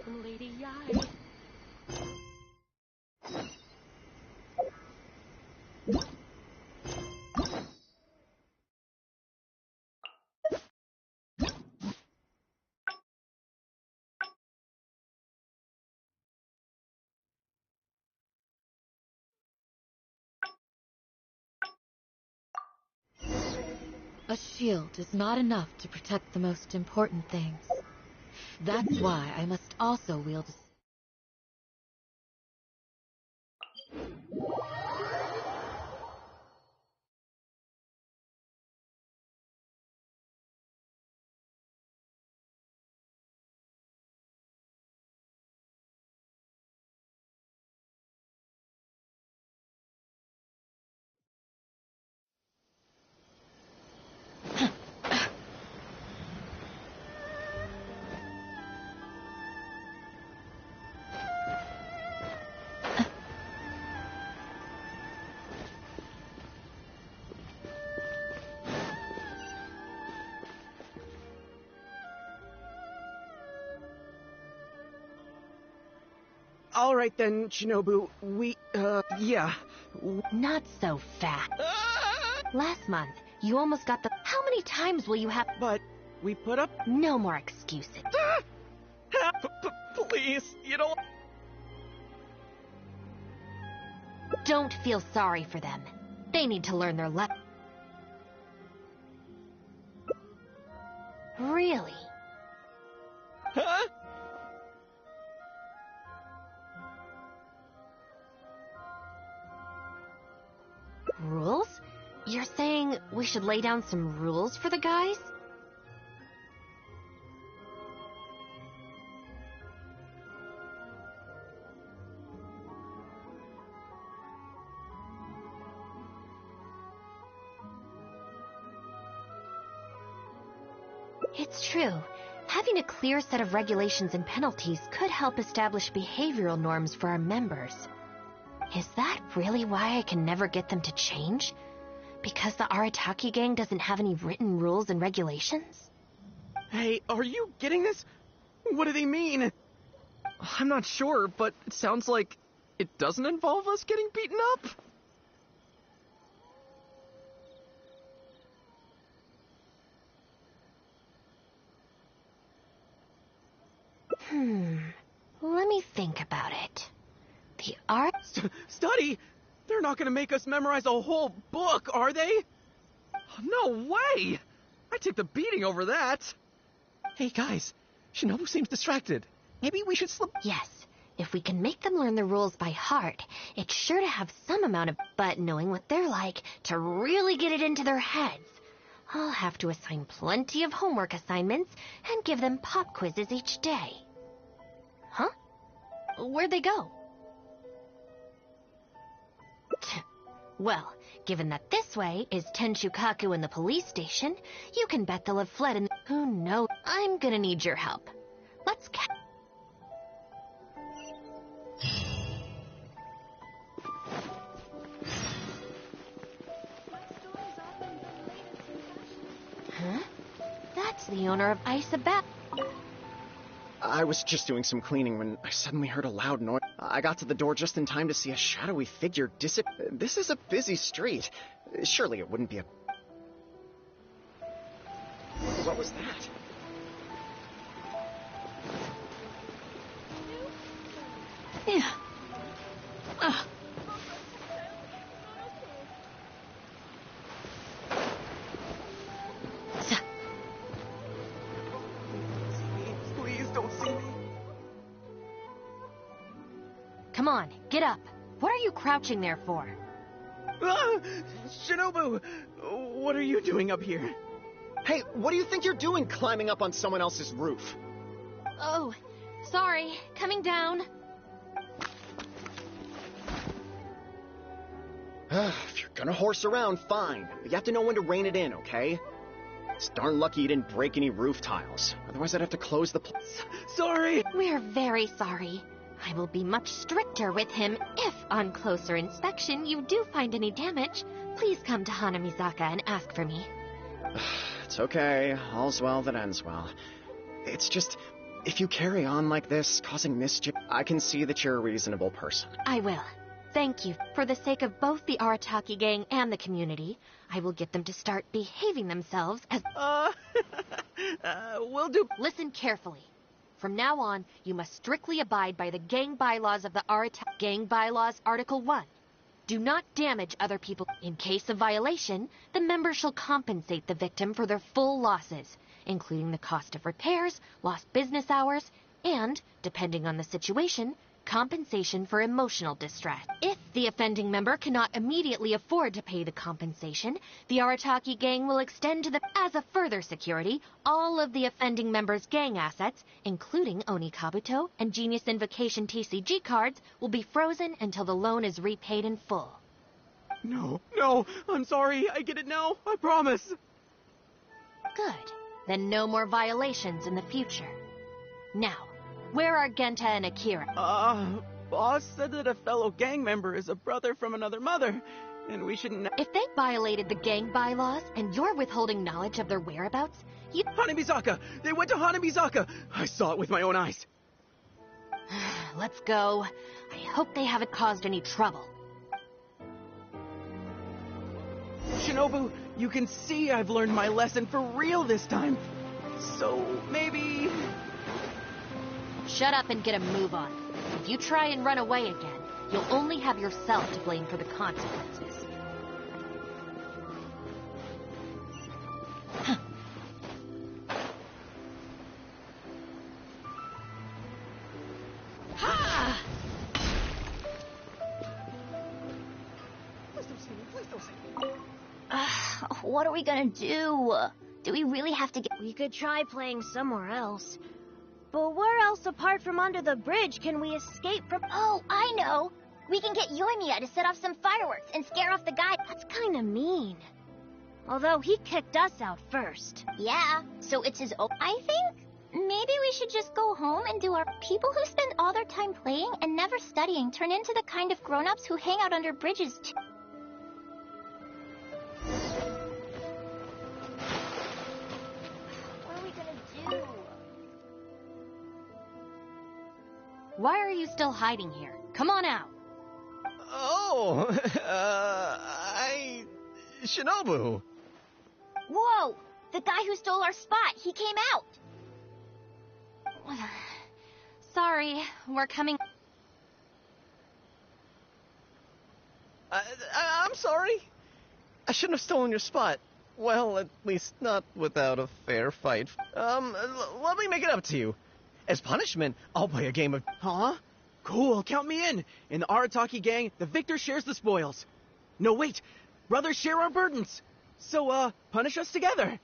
From Lady Yai. A shield is not enough to protect the most important things. That's why I must also wield a... All right then, Shinobu. Yeah. Not so fast. Last month, you almost got the... How many times will you have... But we put up... No more excuses. Please, you don't... Don't feel sorry for them. They need to learn their lesson. Really? Huh? Rules? You're saying we should lay down some rules for the guys? It's true. Having a clear set of regulations and penalties could help establish behavioral norms for our members. Is that really why I can never get them to change? Because the Arataki gang doesn't have any written rules and regulations? Hey, are you getting this? What do they mean? I'm not sure, but it sounds like it doesn't involve us getting beaten up. Let me think about it. The art... Study? They're not gonna make us memorize a whole book, are they? No way! I take the beating over that. Hey guys, Shinobu seems distracted. Maybe we should slip... Yes, if we can make them learn the rules by heart, it's sure to have some amount of... But knowing what they're like, to really get it into their heads, I'll have to assign plenty of homework assignments and give them pop quizzes each day. Huh? Where'd they go? Well, given that this way is Tenshukaku and the police station, you can bet they'll have fled and... Who knows? I'm gonna need your help. Let's Huh? That's the owner of Isabel. I was just doing some cleaning when I suddenly heard a loud noise. I got to the door just in time to see a shadowy figure disappear. This is a busy street. Surely it wouldn't be a... What was that? Yeah. Please don't see me. Come on, get up. What are you crouching there for? Ah! Shinobu! What are you doing up here? Hey, what do you think you're doing climbing up on someone else's roof? Oh, sorry. Coming down. If you're gonna horse around, fine. But you have to know when to rein it in, okay? It's darn lucky you didn't break any roof tiles. Otherwise I'd have to close the place. Sorry! We're very sorry. I will be much stricter with him if, on closer inspection, you do find any damage. Please come to Hanamizaka and ask for me. It's okay. All's well that ends well. It's just, if you carry on like this, causing mischief, I can see that you're a reasonable person. I will. Thank you. For the sake of both the Arataki gang and the community, I will get them to start behaving themselves as... Will do. Listen carefully. From now on, you must strictly abide by the gang bylaws of the Arataki Gang Bylaws Article 1. Do not damage other people. In case of violation, the member shall compensate the victim for their full losses, including the cost of repairs, lost business hours, and, depending on the situation, compensation for emotional distress. If the offending member cannot immediately afford to pay the compensation, the Arataki gang will extend to the... As a further security, all of the offending member's gang assets, including Oni Kabuto and Genius Invocation TCG cards, will be frozen until the loan is repaid in full. No, I'm sorry. I get it now. I promise. Good. Then no more violations in the future. Now, where are Genta and Akira? Boss said that a fellow gang member is a brother from another mother, and we shouldn't... If they violated the gang bylaws and you're withholding knowledge of their whereabouts, you... Hanamizaka! They went to Hanamizaka! I saw it with my own eyes. Let's go. I hope they haven't caused any trouble. Shinobu, you can see I've learned my lesson for real this time. So, maybe... Shut up and get a move on. If you try and run away again, you'll only have yourself to blame for the consequences. Ha! Please don't see me, please don't see me. What are we gonna do? Do we really have to get... We could try playing somewhere else. But where else apart from under the bridge can we escape from... Oh, I know! We can get Yoimiya to set off some fireworks and scare off the guy. That's kinda mean. Although he kicked us out first. Yeah, so it's his own... I think Maybe we should just go home and do our... People who spend all their time playing and never studying turn into the kind of grown-ups who hang out under bridges too. What are we gonna do? Why are you still hiding here? Come on out. Oh, Shinobu. Whoa! The guy who stole our spot, he came out! Sorry, we're coming... I'm sorry. I shouldn't have stolen your spot. Well, at least not without a fair fight. Let me make it up to you. As punishment, I'll play a game of... Huh? Cool, count me in. In the Arataki gang, the victor shares the spoils. No, wait. Brothers share our burdens. So, punish us together.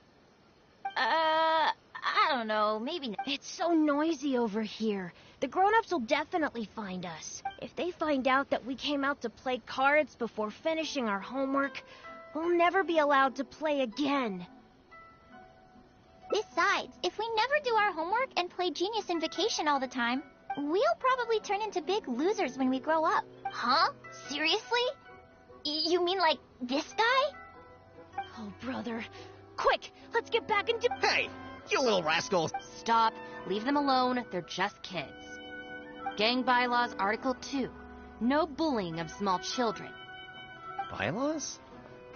I don't know, maybe not. It's so noisy over here. The grown-ups will definitely find us. If they find out that we came out to play cards before finishing our homework, we'll never be allowed to play again. Besides, if we never do our homework and play Genius Invocation all the time, we'll probably turn into big losers when we grow up. Huh? Seriously? You mean like this guy? Oh, brother. Quick, let's get back into... Hey, you little rascals! Stop. Leave them alone. They're just kids. Gang Bylaws Article 2. No bullying of small children. Bylaws?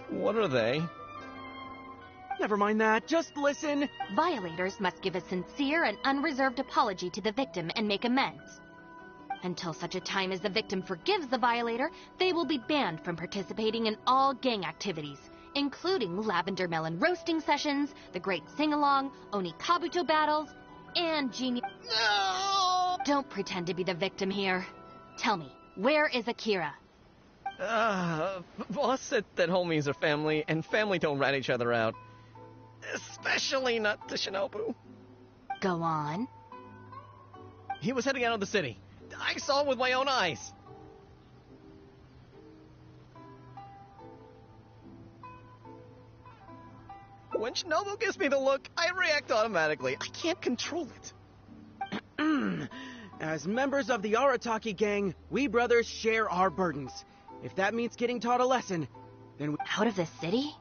What are they? Never mind that. Just listen. Violators must give a sincere and unreserved apology to the victim and make amends. Until such a time as the victim forgives the violator, they will be banned from participating in all gang activities, including lavender melon roasting sessions, the great sing-along, Oni Kabuto battles, and genius... No! Don't pretend to be the victim here. Tell me, where is Akira? Boss said that homies are family, and family don't rat each other out. Especially not to Shinobu. Go on. He was heading out of the city. I saw him with my own eyes. When Shinobu gives me the look, I react automatically. I can't control it. As members of the Arataki gang, we brothers share our burdens. If that means getting taught a lesson, then we... Out of the city?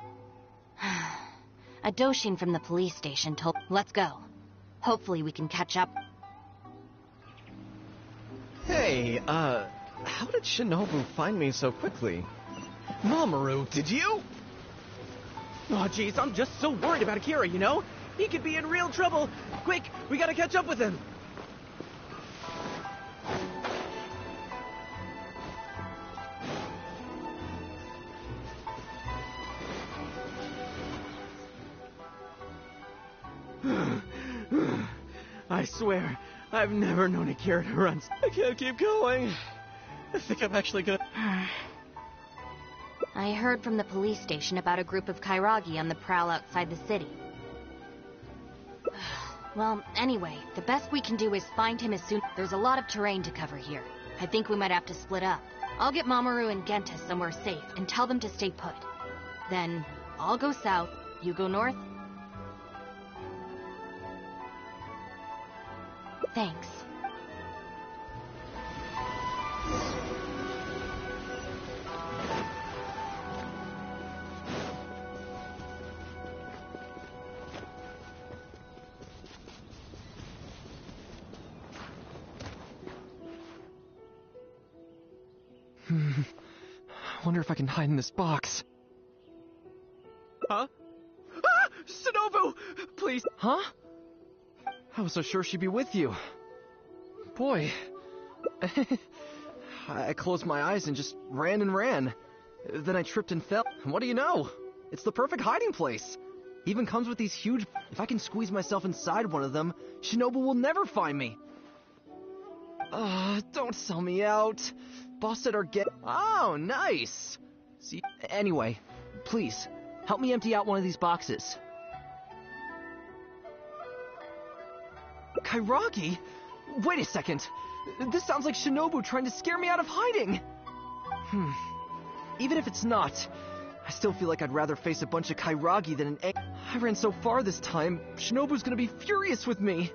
A Doshin from the police station told... Let's go. Hopefully we can catch up. Hey, how did Shinobu find me so quickly? Mamoru, did you? Oh, jeez, I'm just so worried about Akira, you know? He could be in real trouble. Quick, we gotta catch up with him. I swear, I've never known Akira to run. I can't keep going. I think I'm actually gonna... I heard from the police station about a group of Kairagi on the prowl outside the city. Well, anyway, the best we can do is find him as soon... There's a lot of terrain to cover here. I think we might have to split up. I'll get Mamoru and Genta somewhere safe and tell them to stay put. Then, I'll go south, you go north. Thanks. I wonder if I can hide in this box. Huh? Ah! Shinobu! Please. Huh? I was so sure she'd be with you. Boy. I closed my eyes and just ran and ran. Then I tripped and fell. What do you know? It's the perfect hiding place. Even comes with these huge... If I can squeeze myself inside one of them, Shinobu will never find me. Don't sell me out. Boss said our get... Oh, nice. See, anyway, please, help me empty out one of these boxes. Kairagi? Wait a second. This sounds like Shinobu trying to scare me out of hiding. Even if it's not, I still feel like I'd rather face a bunch of Kairagi than an egg. I ran so far this time, Shinobu's gonna be furious with me.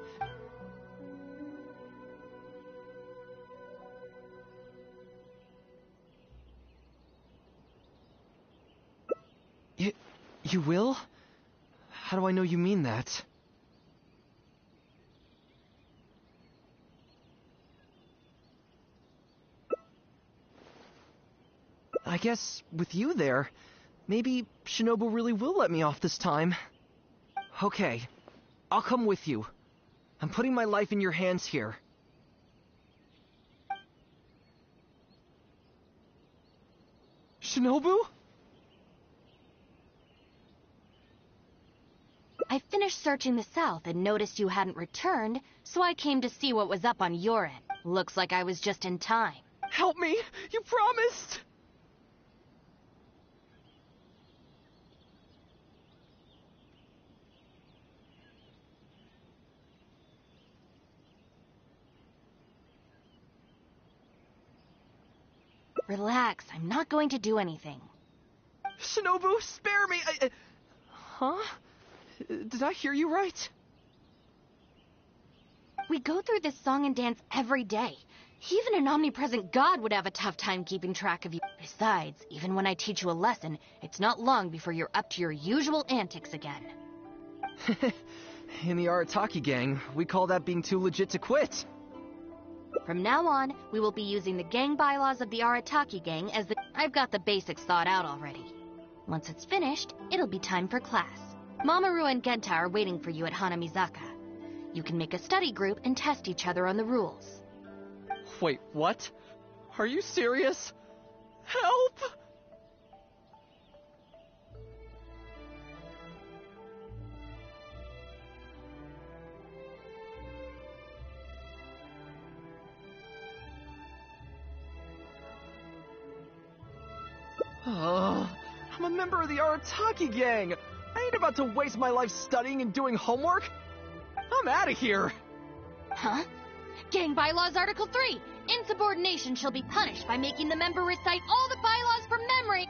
You will? How do I know you mean that? I guess, with you there, maybe Shinobu really will let me off this time. Okay, I'll come with you. I'm putting my life in your hands here. Shinobu? I finished searching the south and noticed you hadn't returned, so I came to see what was up on your end. Looks like I was just in time. Help me! You promised! Relax, I'm not going to do anything. Shinobu, spare me! Huh? Did I hear you right? We go through this song and dance every day. Even an omnipresent god would have a tough time keeping track of you. Besides, even when I teach you a lesson, it's not long before you're up to your usual antics again. In the Arataki gang, we call that being too legit to quit. From now on, we will be using the gang bylaws of the Arataki gang as the... I've got the basics thought out already. Once it's finished, it'll be time for class. Mamoru and Genta are waiting for you at Hanamizaka. You can make a study group and test each other on the rules. Wait, what? Are you serious? Help! I'm a member of the Arataki gang! I ain't about to waste my life studying and doing homework! I'm out of here! Huh? Gang Bylaws Article 3! Insubordination shall be punished by making the member recite all the bylaws from memory!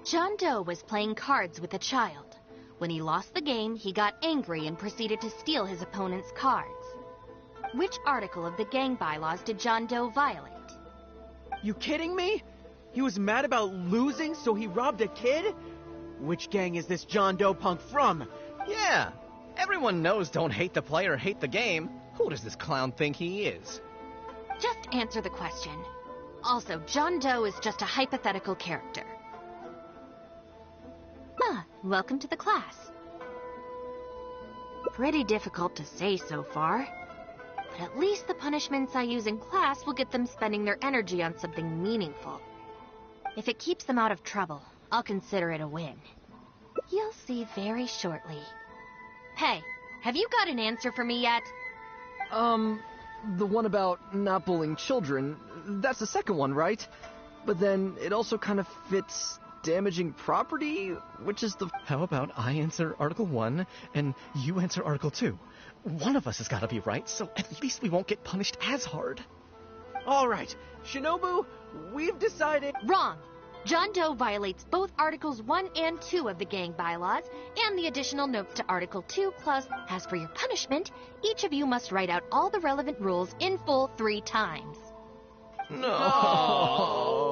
John Doe was playing cards with a child. When he lost the game, he got angry and proceeded to steal his opponent's cards. Which article of the gang bylaws did John Doe violate? You kidding me? He was mad about losing, so he robbed a kid? Which gang is this John Doe punk from? Yeah, everyone knows don't hate the player, hate the game. Who does this clown think he is? Just answer the question. Also, John Doe is just a hypothetical character. Welcome to the class. Pretty difficult to say so far. But at least the punishments I use in class will get them spending their energy on something meaningful. If it keeps them out of trouble, I'll consider it a win. You'll see very shortly. Hey, have you got an answer for me yet? The one about not bullying children, that's the second one, right? But then it also kind of fits damaging property, which is the... How about I answer Article 1 and you answer Article 2? One of us has got to be right, so at least we won't get punished as hard. All right, Shinobu, we've decided... Wrong! John Doe violates both Articles 1 and 2 of the gang bylaws, and the additional notes to Article 2 clause. As for your punishment, each of you must write out all the relevant rules in full 3 times. No!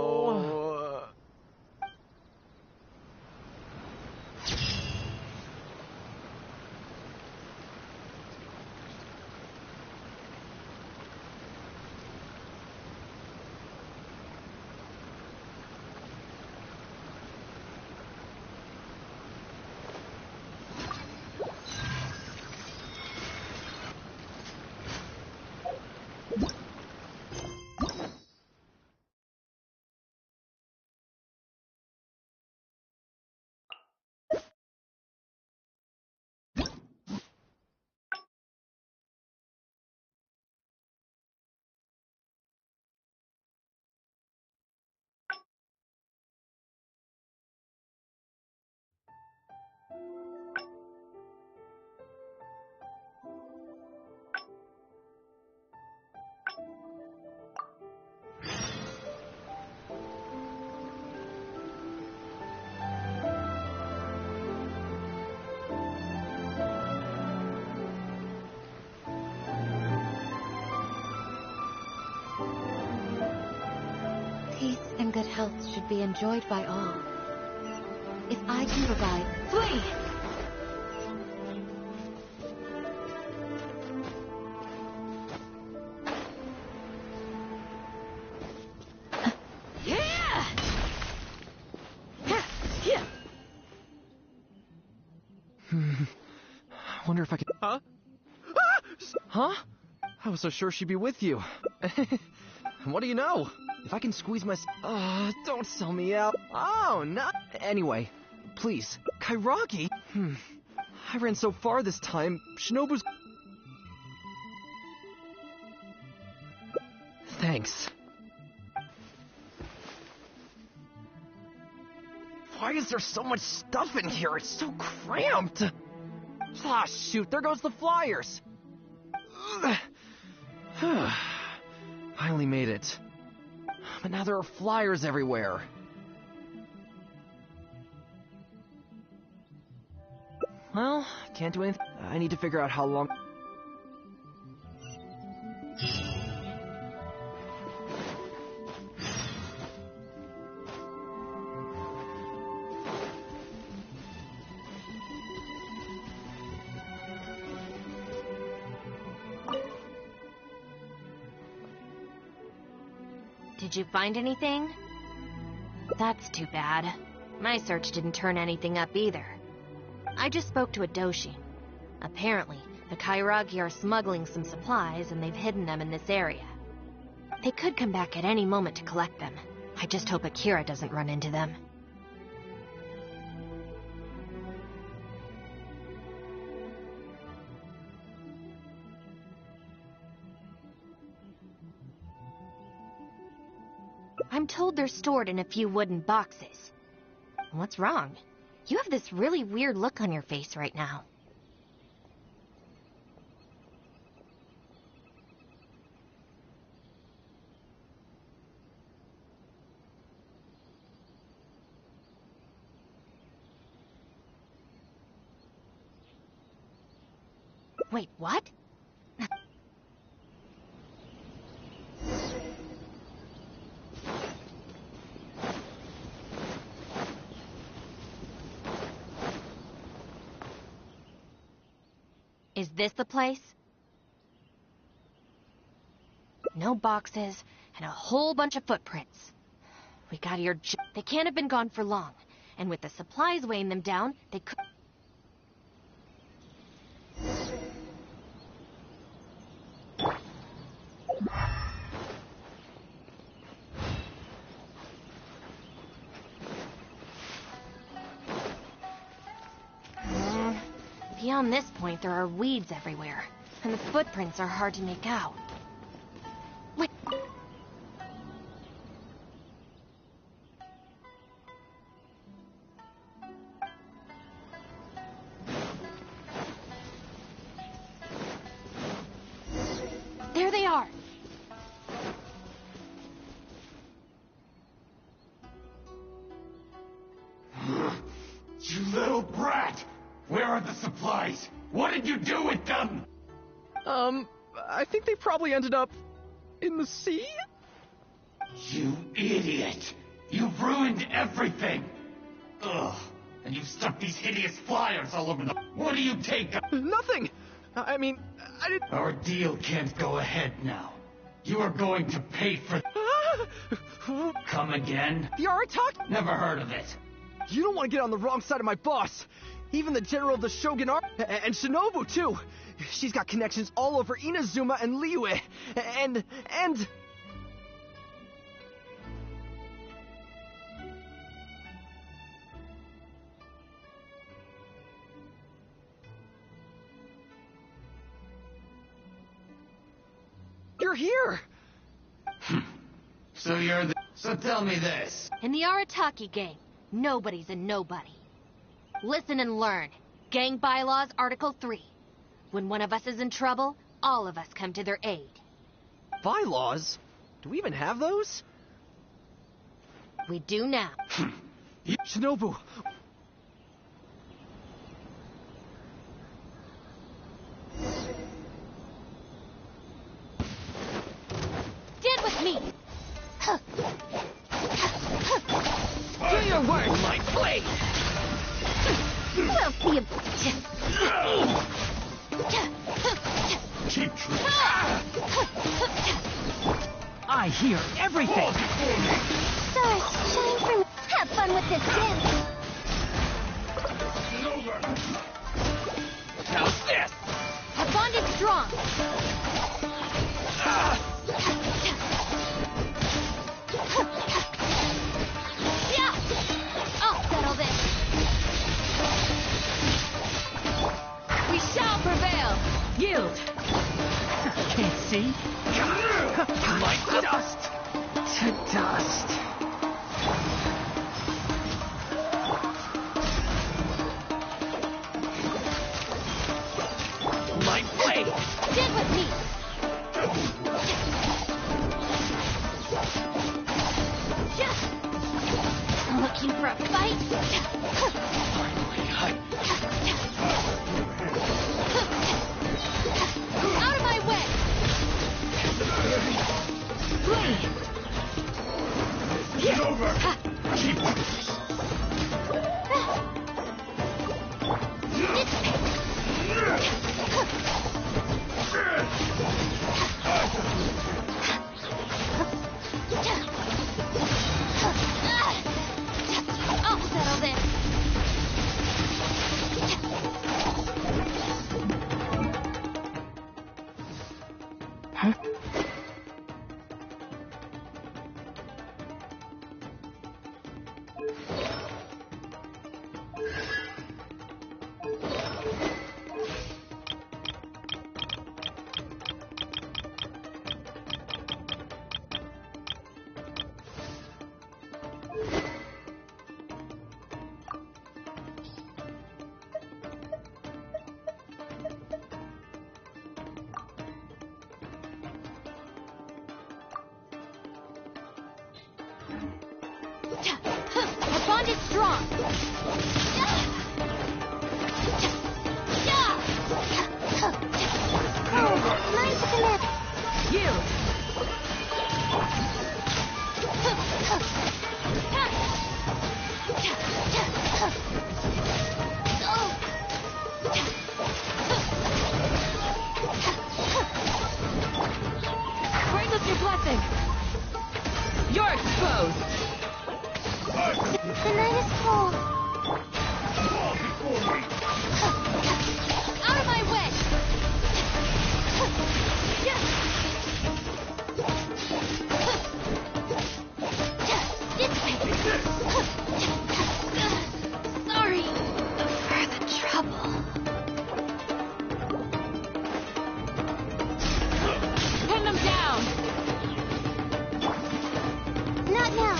Peace and good health should be enjoyed by all. If I can provide... Flee! I wonder if I could... Huh? Huh? I was so sure she'd be with you. What do you know? If I can squeeze my... don't sell me out. Oh, no. Anyway, please. Kairagi? I ran so far this time. Shinobu's... Thanks. Why is there so much stuff in here? It's so cramped. Ah, shoot. There goes the flyers. Finally made it. But now there are flyers everywhere. Well, can't do anything. I need to figure out how long... Did you find anything? That's too bad. My search didn't turn anything up either. I just spoke to a doshi. Apparently, the Kairagi are smuggling some supplies and they've hidden them in this area. They could come back at any moment to collect them. I just hope Akira doesn't run into them. I'm told they're stored in a few wooden boxes. What's wrong? You have this really weird look on your face right now. Wait, what? Is this the place? No boxes, and a whole bunch of footprints. We got here they can't have been gone for long, and with the supplies weighing them down, they could... Beyond this point, there are weeds everywhere, and the footprints are hard to make out. Wait. There they are. You little brat! Where are the supplies? What did you do with them? I think they probably ended up in the sea? You idiot! You've ruined everything! Ugh, and you've stuck these hideous flyers all over the... What do you take? Nothing! I mean, I didn't... Our deal can't go ahead now. You are going to pay for... Come again? The arataki? Never heard of it. You don't want to get on the wrong side of my boss. Even the general of the Shogun Army, and Shinobu, too. She's got connections all over Inazuma and Liyue, and... You're here! So you're the... So tell me this. In the Arataki gang, nobody's a nobody. Listen and learn. Gang Bylaws, Article 3. When one of us is in trouble, all of us come to their aid. Bylaws? Do we even have those? We do now. Shinobu! Did with me! Do your work, my blade! We'll see Keep true. I hear everything! Stars, shine for me. Have fun with this dance. How's this? Our bond is strong. Yeah! I'll settle this. We shall prevail. Yield! Can't see? Like dust to dust. My blade! Did with me. Looking for a fight? Out of my way! Get over! Keep I'll settle this. Our bond is strong. Nice command. Yield! Bring us your blessing. You're exposed! The night is cold. Out of my way! Sorry for the trouble. Pin them down! Not now.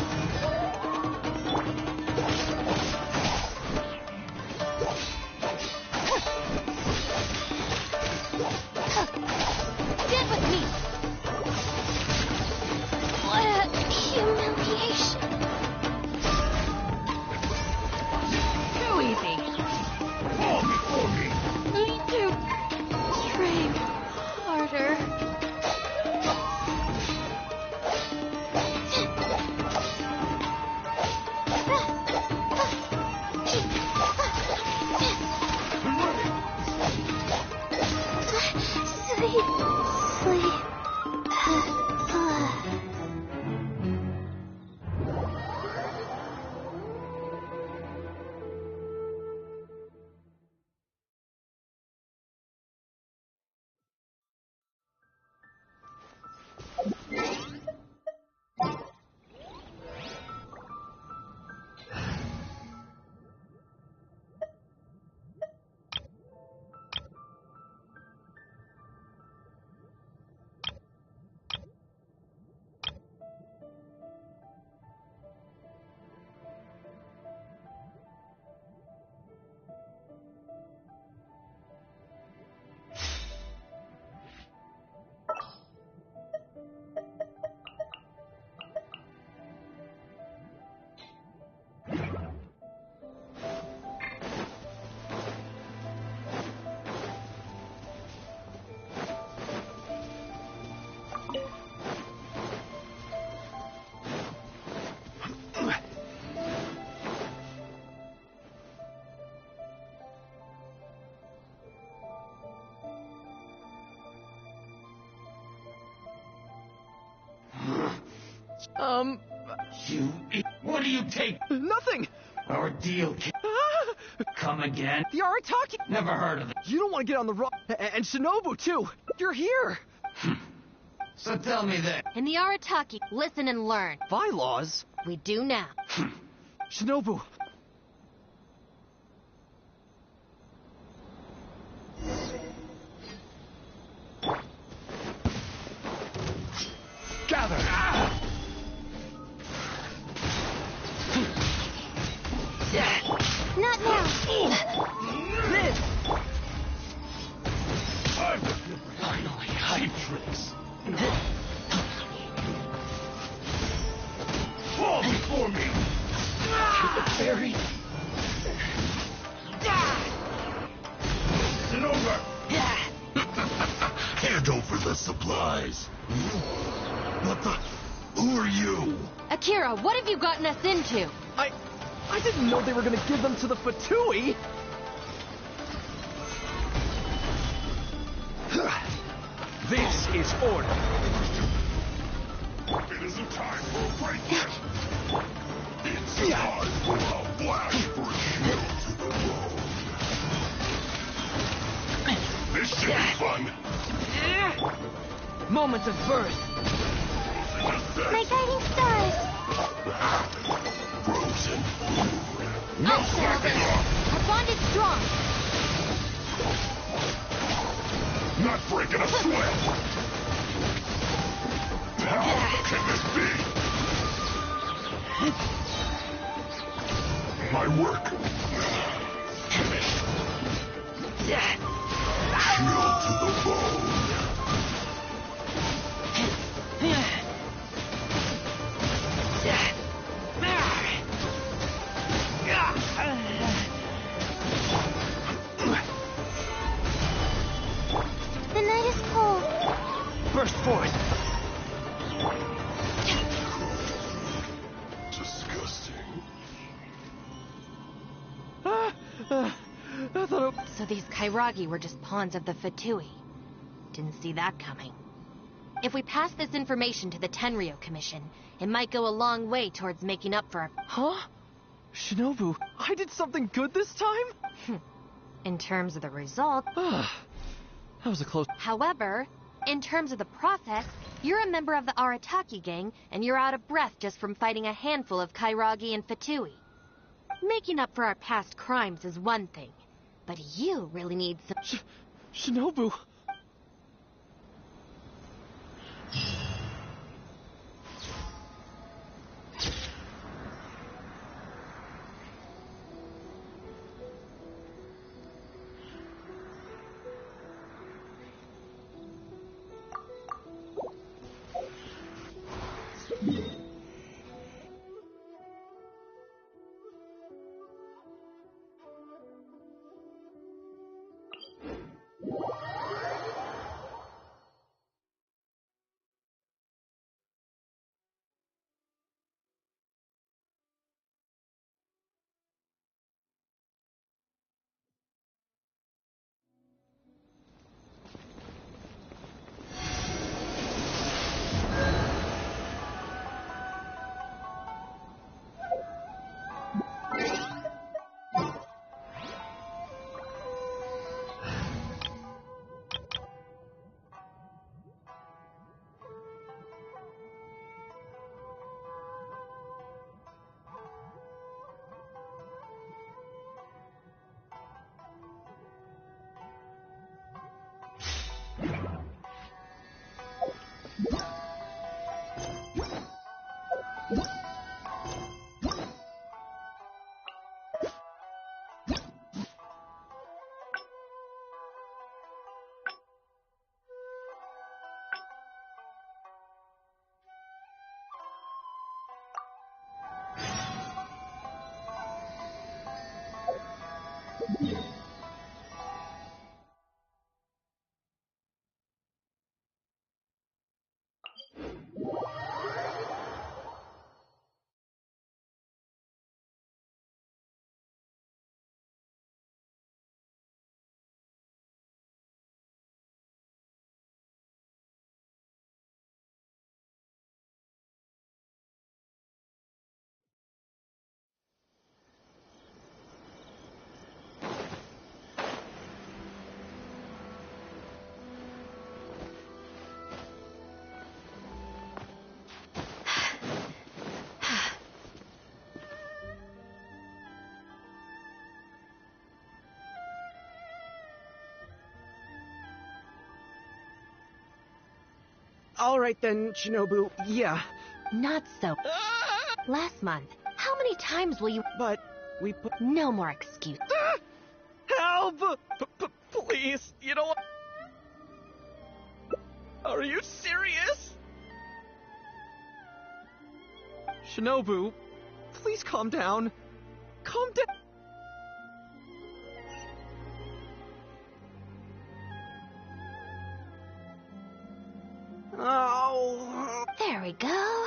What do you take? Nothing! Our deal Come again? The Arataki! Never heard of it. You don't want to get on the wrong... And Shinobu, too! You're here! So tell me this. In the Arataki, listen and learn. Bylaws? We do now. Shinobu! Gather! Not now! This! Finally, Hydrax! Fall before me! Fairy! It's over! Hand over the supplies. What the... Who are you? Akira, what have you gotten us into? I didn't know they were gonna give them to the Fatui! This is order. It isn't time for a break yet. It's time for a blast for a shield to the bone. This should be fun. Moment of birth. My guiding stars! Frozen. No backing off! Our bond is strong! Not breaking a sweat. How can this be? My work. Finished. Chill to the bone. The night is cold. Burst forth. Disgusting. I thought it... So these Kairagi were just pawns of the Fatui. Didn't see that coming. If we pass this information to the Tenryo Commission, it might go a long way towards making up for our... Huh? Shinobu, I did something good this time? In terms of the result... That was a close... However, in terms of the process, you're a member of the Arataki gang, and you're out of breath just from fighting a handful of Kairagi and Fatui. Making up for our past crimes is one thing, but you really need some... Shinobu... All right then, Shinobu. Yeah. Not so. Last month, how many times will you... But we put... No more excuse. Help! Please, you know what? Are you serious? Shinobu, please calm down. Calm down. Oh. There we go.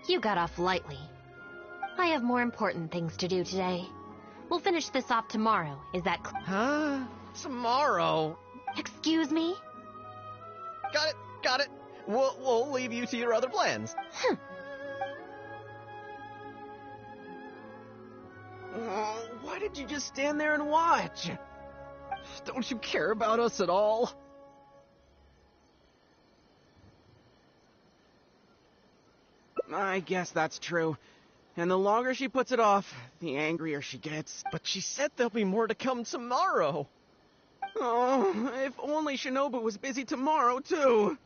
You got off lightly. I have more important things to do today. We'll finish this off tomorrow. Is that Huh? Tomorrow? Excuse me? Got it. We'll leave you to your other plans. Why did you just stand there and watch? Don't you care about us at all? I guess that's true. And the longer she puts it off, the angrier she gets. But she said there'll be more to come tomorrow. Oh, if only Shinobu was busy tomorrow, too.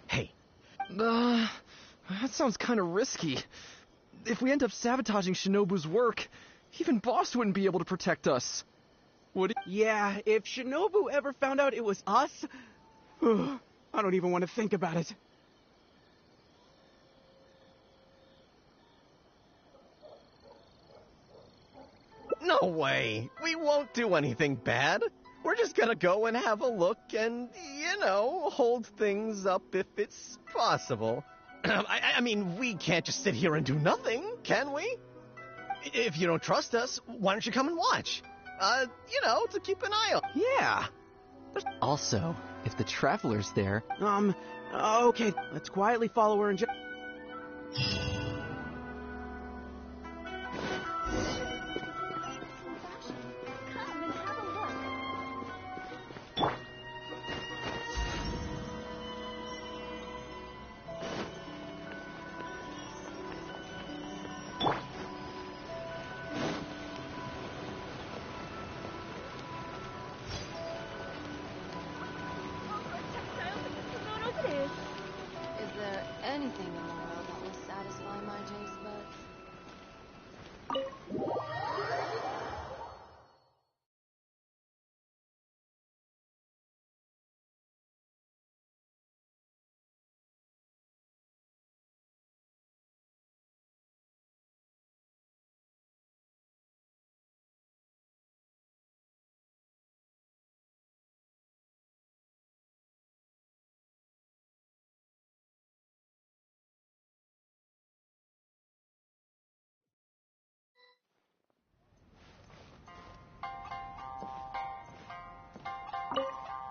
Hey. That sounds kind of risky. If we end up sabotaging Shinobu's work, even Boss wouldn't be able to protect us. Would he? Yeah, if Shinobu ever found out it was us... I don't even want to think about it. No way. We won't do anything bad. We're just gonna go and have a look and, hold things up if it's possible. I mean, we can't just sit here and do nothing, can we? If you don't trust us, why don't you come and watch? To keep an eye on. Yeah. Also, if the Traveler's there... Okay, let's quietly follow her and Is there anything in the world that will satisfy my taste buds?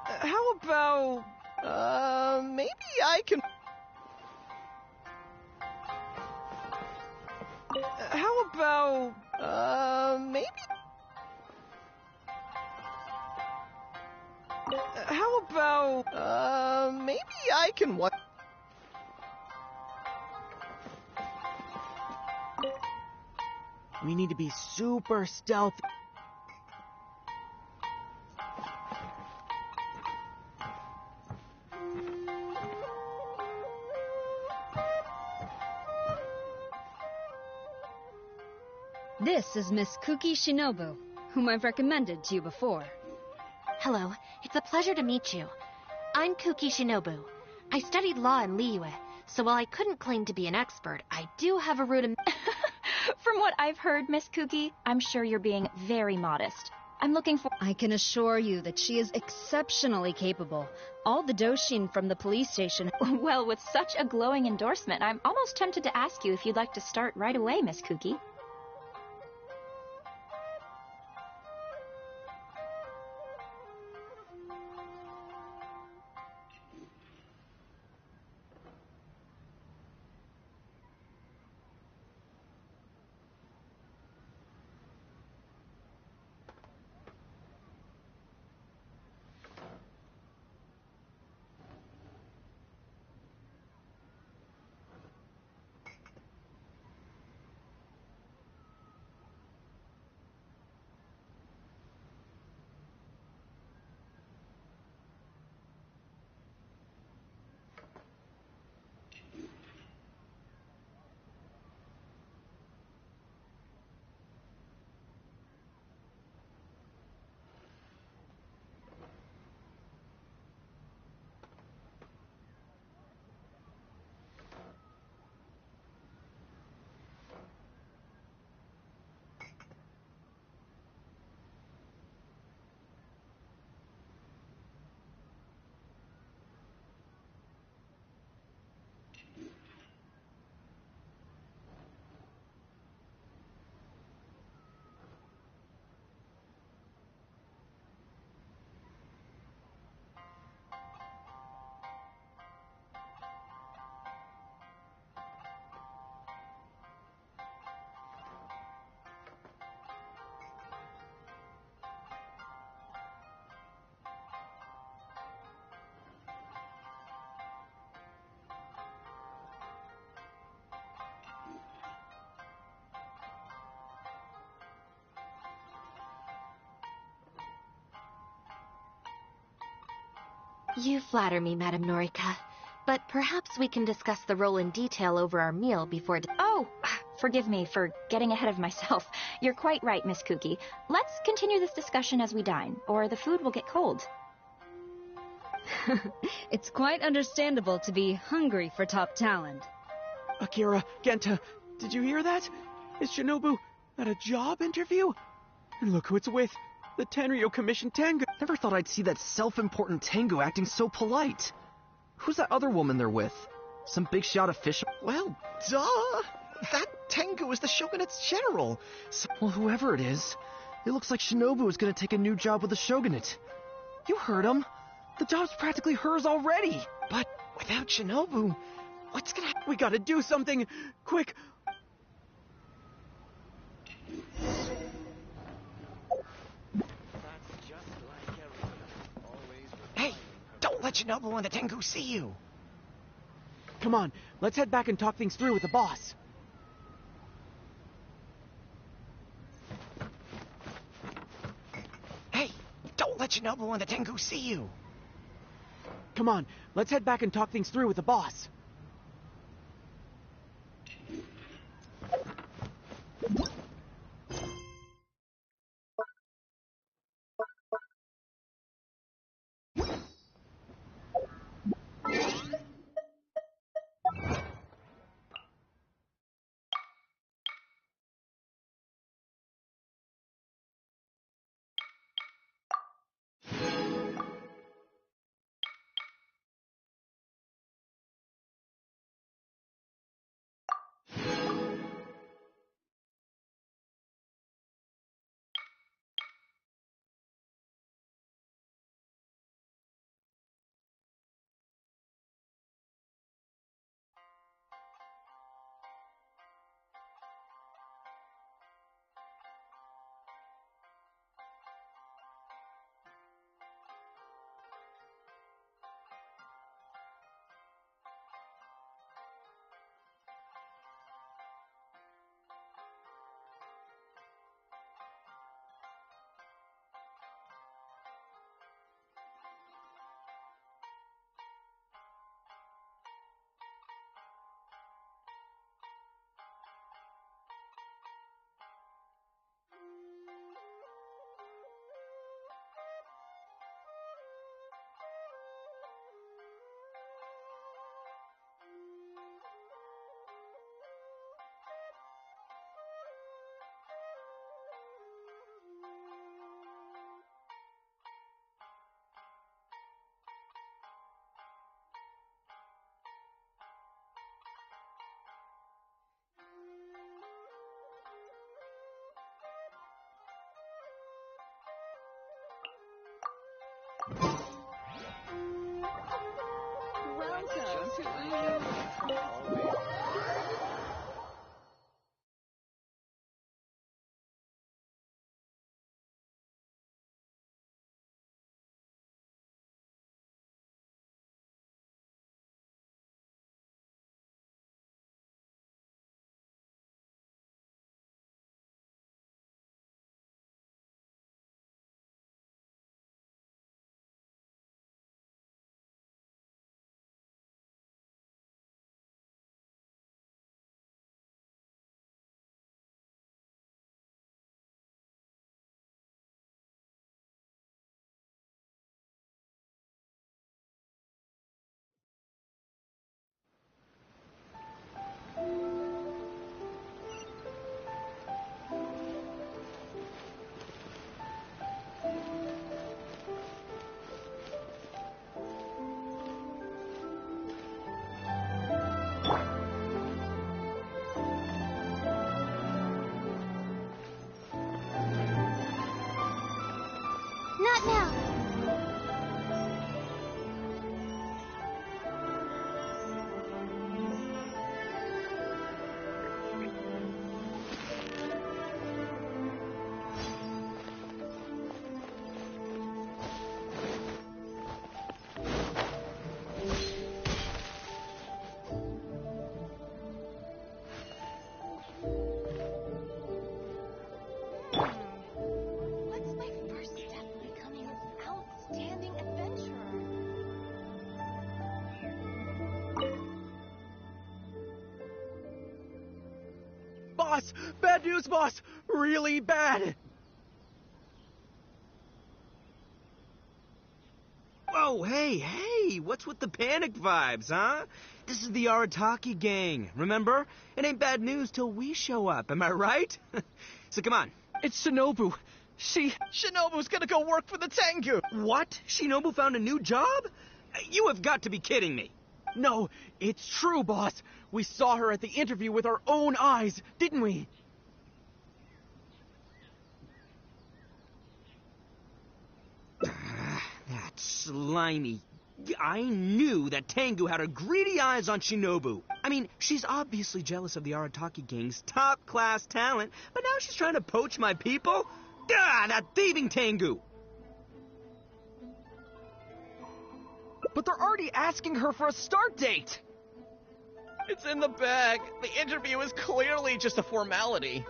How about... Maybe I can... How about... Maybe... How about... Maybe I can what? we need to be super stealthy. This is Miss Kuki Shinobu, whom I've recommended to you before. Hello, it's a pleasure to meet you. I'm Kuki Shinobu. I studied law in Liyue, so while I couldn't claim to be an expert, I do have a rudiment... From what I've heard, Miss Kuki, I'm sure you're being very modest. I'm looking for... I can assure you that she is exceptionally capable. All the doshin from the police station... Well, with such a glowing endorsement, I'm almost tempted to ask you if you'd like to start right away, Miss Kuki. You flatter me, Madame Norika. But perhaps we can discuss the role in detail over our meal before... Oh, forgive me for getting ahead of myself. You're quite right, Miss Kuki. Let's continue this discussion as we dine, or the food will get cold. It's quite understandable to be hungry for top talent. Akira, Genta, did you hear that? Is Shinobu at a job interview? And look who it's with. The Tenryo Commission Tengu. Never thought I'd see that self-important Tengu acting so polite. Who's that other woman they're with? Some big shot official? Well, duh! That Tengu is the Shogunate's general. Well, whoever it is, it looks like Shinobu is gonna take a new job with the Shogunate. You heard him. The job's practically hers already. But without Shinobu, what's gonna happen? We gotta do something! Quick! Hey, don't let Shinobu and the Tengu see you. Come on, let's head back and talk things through with the boss. Hey, don't let Shinobu and the Tengu see you. Come on, let's head back and talk things through with the boss. Boss! Bad news, boss! Really bad! Whoa, hey, what's with the panic vibes, huh? This is the Arataki gang, remember? It ain't bad news till we show up, am I right? So come on. It's Shinobu. Shinobu's gonna go work for the Tengu! What? Shinobu found a new job? You have got to be kidding me. No, it's true, boss. We saw her at the interview with our own eyes, didn't we? That slimy... I knew that Tengu had her greedy eyes on Shinobu. I mean, she's obviously jealous of the Arataki gang's top-class talent, but now she's trying to poach my people? Ah, that thieving Tengu! But they're already asking her for a start date! It's in the bag. The interview is clearly just a formality.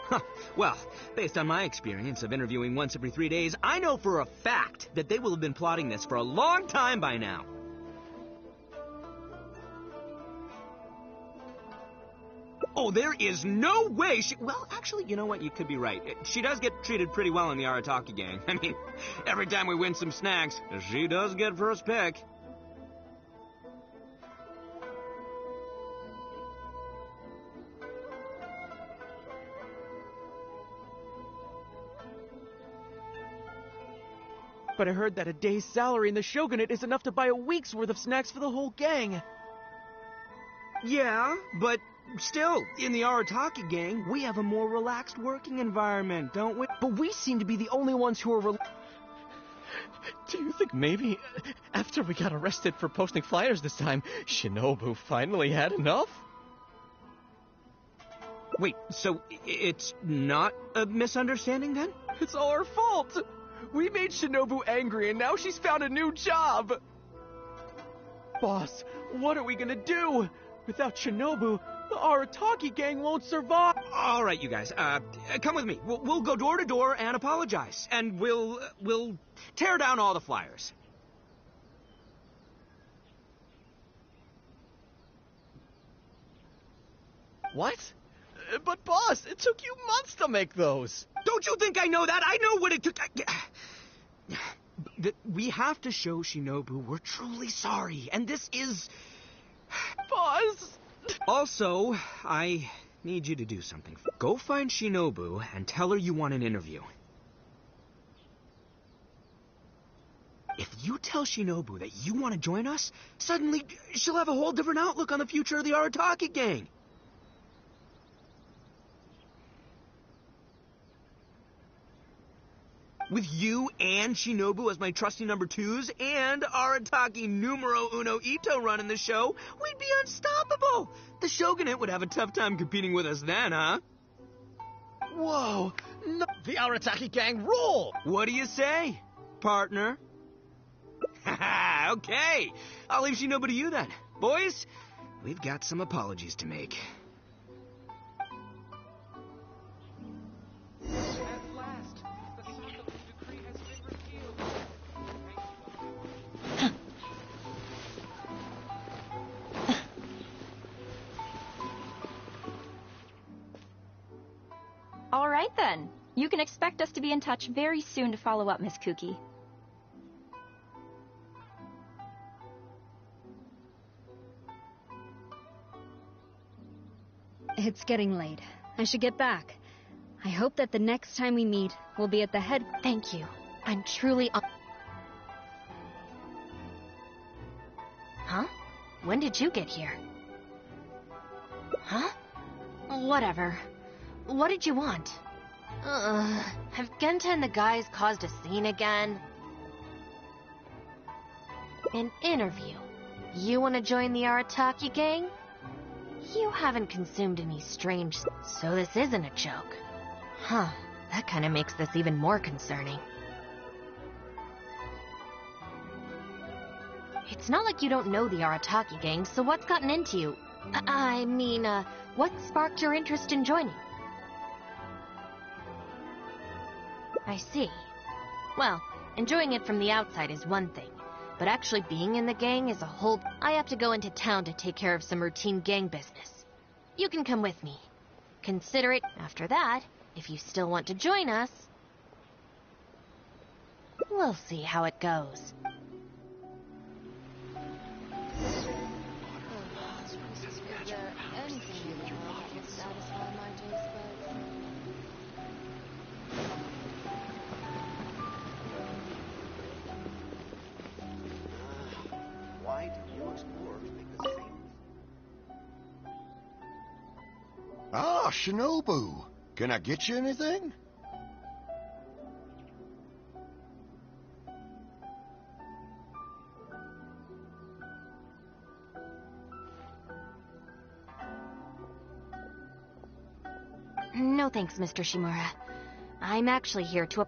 Huh. Well, based on my experience of interviewing once every 3 days, I know for a fact that they will have been plotting this for a long time by now. Oh, there is no way she... Well, actually, you know what? You could be right. She does get treated pretty well in the Arataki gang. I mean, every time we win some snacks, she does get first pick. But I heard that a day's salary in the shogunate is enough to buy a week's worth of snacks for the whole gang. Yeah, but still, in the Arataki gang, we have a more relaxed working environment, don't we? But we seem to be the only ones who are Do you think maybe, after we got arrested for posting flyers this time, Shinobu finally had enough? Wait, so it's not a misunderstanding then? It's all our fault! We made Shinobu angry and now she's found a new job! Boss, what are we gonna do? Without Shinobu, the Arataki gang won't survive! All right, you guys, come with me. We'll go door to door and apologize. And we'll tear down all the flyers. What? But boss, it took you months to make those! Don't you think I know that? I know what it took. We have to show Shinobu we're truly sorry, and this is... Boss! Also, I need you to do something. Go find Shinobu and tell her you want an interview. If you tell Shinobu that you want to join us, suddenly she'll have a whole different outlook on the future of the Arataki gang. With you and Shinobu as my trusty number twos, and Arataki numero uno Hito running the show, we'd be unstoppable! The shogunate would have a tough time competing with us then, huh? Whoa! No, the Arataki gang rule! What do you say, partner? Haha, okay. I'll leave Shinobu to you then. Boys, we've got some apologies to make. All right, then. You can expect us to be in touch very soon to follow up, Miss Kuki. It's getting late. I should get back. I hope that the next time we meet, we'll be at the head... Thank you. I'm truly... Huh? When did you get here? Huh? Whatever. What did you want? Have Genta and the guys caused a scene again? An interview? You want to join the Arataki gang? You haven't consumed any strange... So this isn't a joke. Huh. That kind of makes this even more concerning. It's not like you don't know the Arataki gang, so what's gotten into you? I mean, what sparked your interest in joining? I see. Well, enjoying it from the outside is one thing, but actually being in the gang is a whole... I have to go into town to take care of some routine gang business. You can come with me. Consider it. After that, if you still want to join us, we'll see how it goes. Why do you explorers make the same? Ah, Shinobu. Can I get you anything? No thanks, Mr. Shimura. I'm actually here to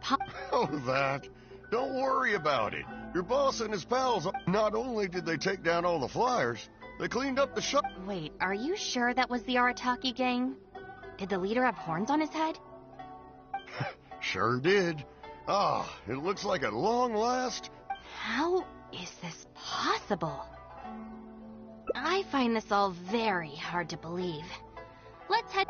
Oh, that. Don't worry about it. Your boss and his pals, not only did they take down all the flyers, they cleaned up the shop. Wait, are you sure that was the Arataki gang? Did the leader have horns on his head? Sure did. Ah, it looks like at long last. How is this possible? I find this all very hard to believe. Let's head...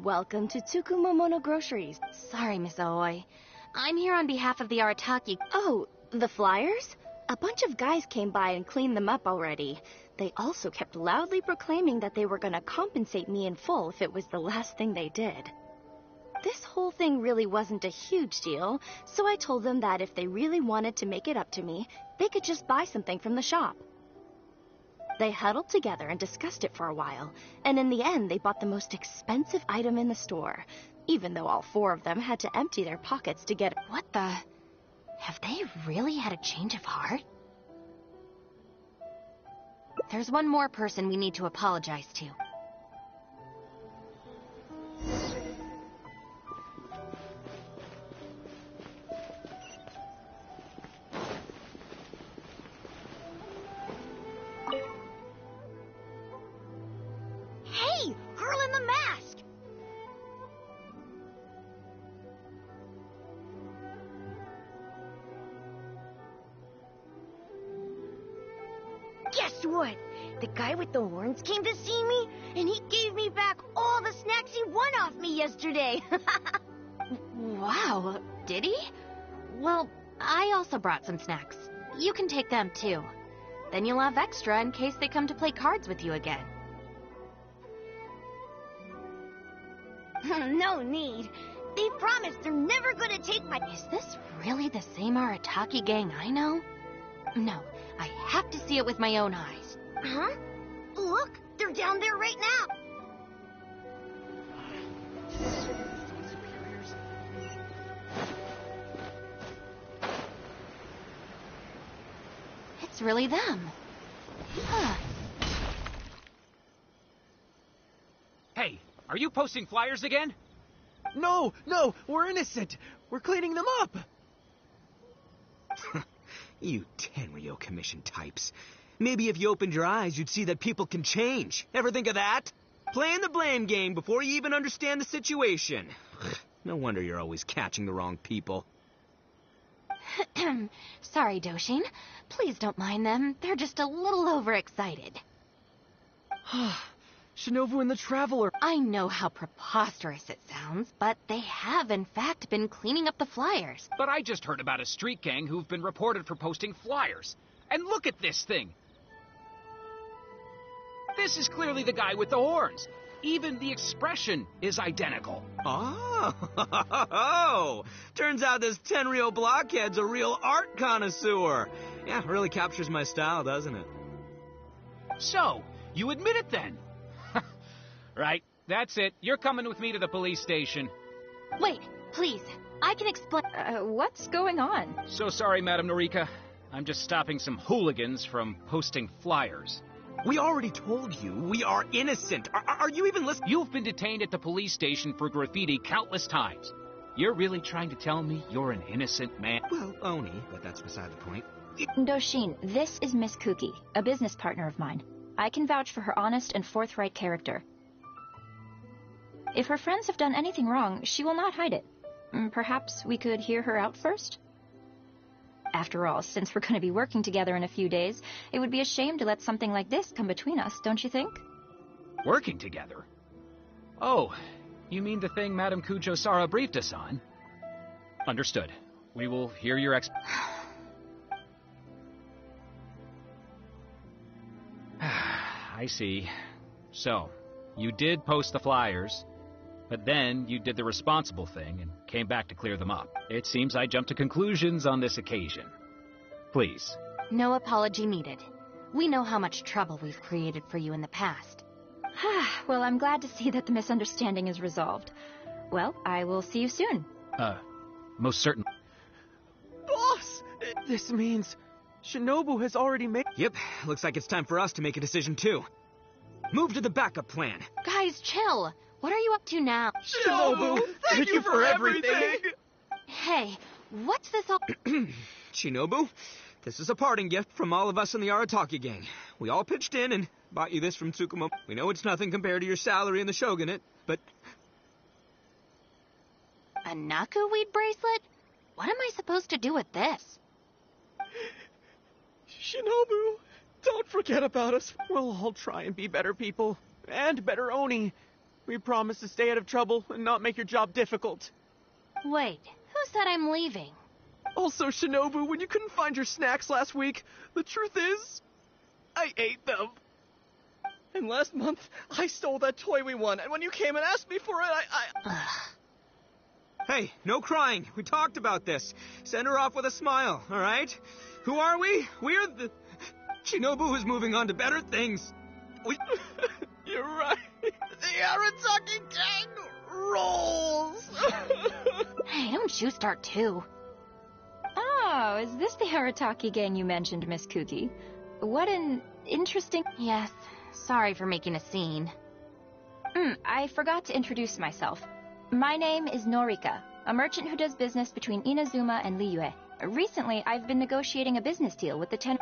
Welcome to Tsukumomono Groceries. Sorry, Miss Aoi. I'm here on behalf of the Arataki. Oh, the flyers? A bunch of guys came by and cleaned them up already. They also kept loudly proclaiming that they were gonna compensate me in full if it was the last thing they did. This whole thing really wasn't a huge deal, so I told them that if they really wanted to make it up to me, they could just buy something from the shop. They huddled together and discussed it for a while, and in the end they bought the most expensive item in the store, even though all four of them had to empty their pockets to get it. What the... Have they really had a change of heart? There's one more person we need to apologize to. Hey! Girl in the mask! Guess what? The guy with the horns came to see me, and he gave me back all the snacks he won off me yesterday. Wow, did he? Well, I also brought some snacks. You can take them too. Then you'll have extra in case they come to play cards with you again. No need. They promised they're never gonna take my... Is this really the same Arataki gang I know? No, I have to see it with my own eyes. Huh? Look, they're down there right now. It's really them. Huh. Hey, are you posting flyers again? No, we're innocent. We're cleaning them up. You Tenryo Commission types. Maybe if you opened your eyes, you'd see that people can change. Ever think of that? Playing the blame game before you even understand the situation. No wonder you're always catching the wrong people. Sorry, Doshin. Please don't mind them. They're just a little overexcited. Shinobu and the Traveler. I know how preposterous it sounds, but they have in fact been cleaning up the flyers. But I just heard about a street gang who've been reported for posting flyers. And look at this thing! This is clearly the guy with the horns. Even the expression is identical. Oh, turns out this Tenryo blockhead's a real art connoisseur. Yeah, really captures my style, doesn't it? So, you admit it then? Right, that's it. You're coming with me to the police station. Wait, please. I can explain. What's going on? So sorry, Madam Norika. I'm just stopping some hooligans from posting flyers. We already told you we are innocent. Are you even listening? You've been detained at the police station for graffiti countless times. You're really trying to tell me you're an innocent man? Well, Oni, but that's beside the point. Doshin, this is Miss Kuki, a business partner of mine. I can vouch for her honest and forthright character. If her friends have done anything wrong, she will not hide it. Perhaps we could hear her out first? After all, since we're going to be working together in a few days, it would be a shame to let something like this come between us, don't you think? Working together? Oh, you mean the thing Madame Kujo-Sara briefed us on? Understood. We will hear your I see. So, you did post the flyers, but then you did the responsible thing and came back to clear them up. It seems I jumped to conclusions on this occasion. Please. No apology needed. We know how much trouble we've created for you in the past. Well, I'm glad to see that the misunderstanding is resolved. Well, I will see you soon. Most certain. Boss! This means Shinobu has already made... Yep, looks like it's time for us to make a decision too. Move to the backup plan. Guys, chill. What are you up to now? Shinobu, thank you for everything! Hey, what's this all... Shinobu, this is a parting gift from all of us in the Arataki gang. We all pitched in and bought you this from Tsukumo. We know it's nothing compared to your salary in the shogunate, but... A Naku weed bracelet? What am I supposed to do with this? Shinobu, don't forget about us. We'll all try and be better people. And better Oni. We promise to stay out of trouble and not make your job difficult. Wait, who said I'm leaving? Also, Shinobu, when you couldn't find your snacks last week, the truth is, I ate them. And last month, I stole that toy we won, and when you came and asked me for it, Hey, no crying. We talked about this. Send her off with a smile, all right? Who are we? We're the... Shinobu is moving on to better things. You're right. The Arataki gang rolls. Hey, don't you start too. Oh, is this the Arataki gang you mentioned, Miss Kuki? What an interesting... Yes, sorry for making a scene. I forgot to introduce myself. My name is Norika, a merchant who does business between Inazuma and Liyue. Recently, I've been negotiating a business deal with the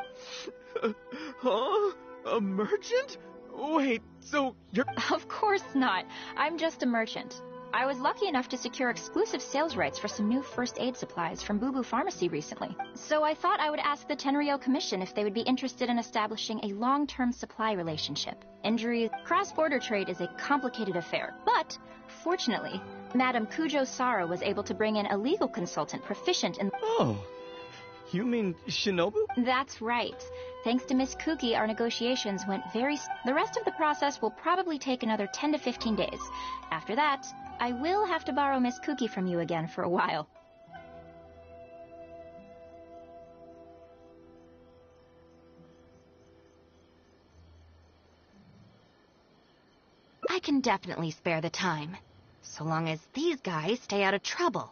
Huh? A merchant? Wait, so you're... Of course not. I'm just a merchant. I was lucky enough to secure exclusive sales rights for some new first aid supplies from Boo Boo Pharmacy recently. So I thought I would ask the Tenryou Commission if they would be interested in establishing a long-term supply relationship. Injuries, cross-border trade is a complicated affair, but fortunately, Madame Kujo-Sara was able to bring in a legal consultant proficient in... Oh, you mean Shinobu? That's right. Thanks to Miss Kuki, our negotiations went very... The rest of the process will probably take another 10 to 15 days. After that, I will have to borrow Miss Kuki from you again for a while. I can definitely spare the time, so long as these guys stay out of trouble.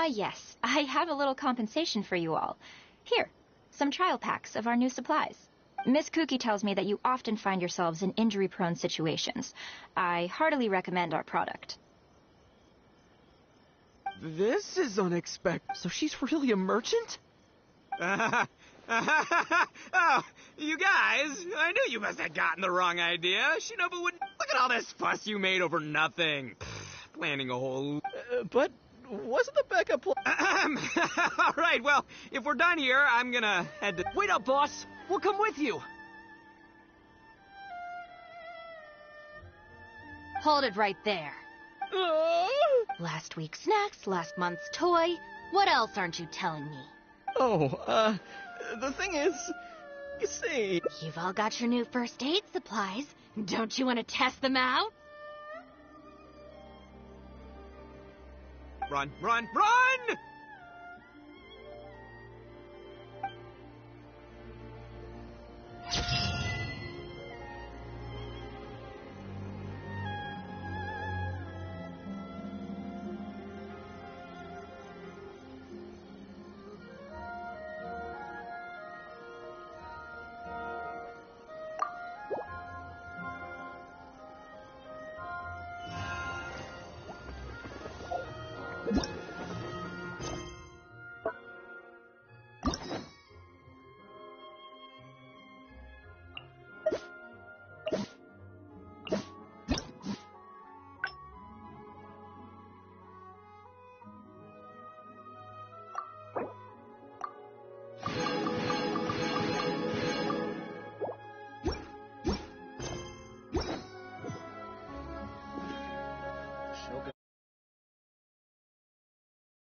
Yes. I have a little compensation for you all. Here, some trial packs of our new supplies. Miss Kuki tells me that you often find yourselves in injury-prone situations. I heartily recommend our product. This is unexpected. So she's really a merchant? Oh, you guys, I knew you must have gotten the wrong idea. Shinobu wouldn't... Look at all this fuss you made over nothing. Planning a whole... But wasn't the backup plan... All right, well, if we're done here, I'm gonna head to... Wait up, boss! We'll come with you! Hold it right there. Last week's snacks, last month's toy. What else aren't you telling me? Oh, the thing is, you see... You've all got your new first aid supplies. Don't you want to test them out? Run, run, run!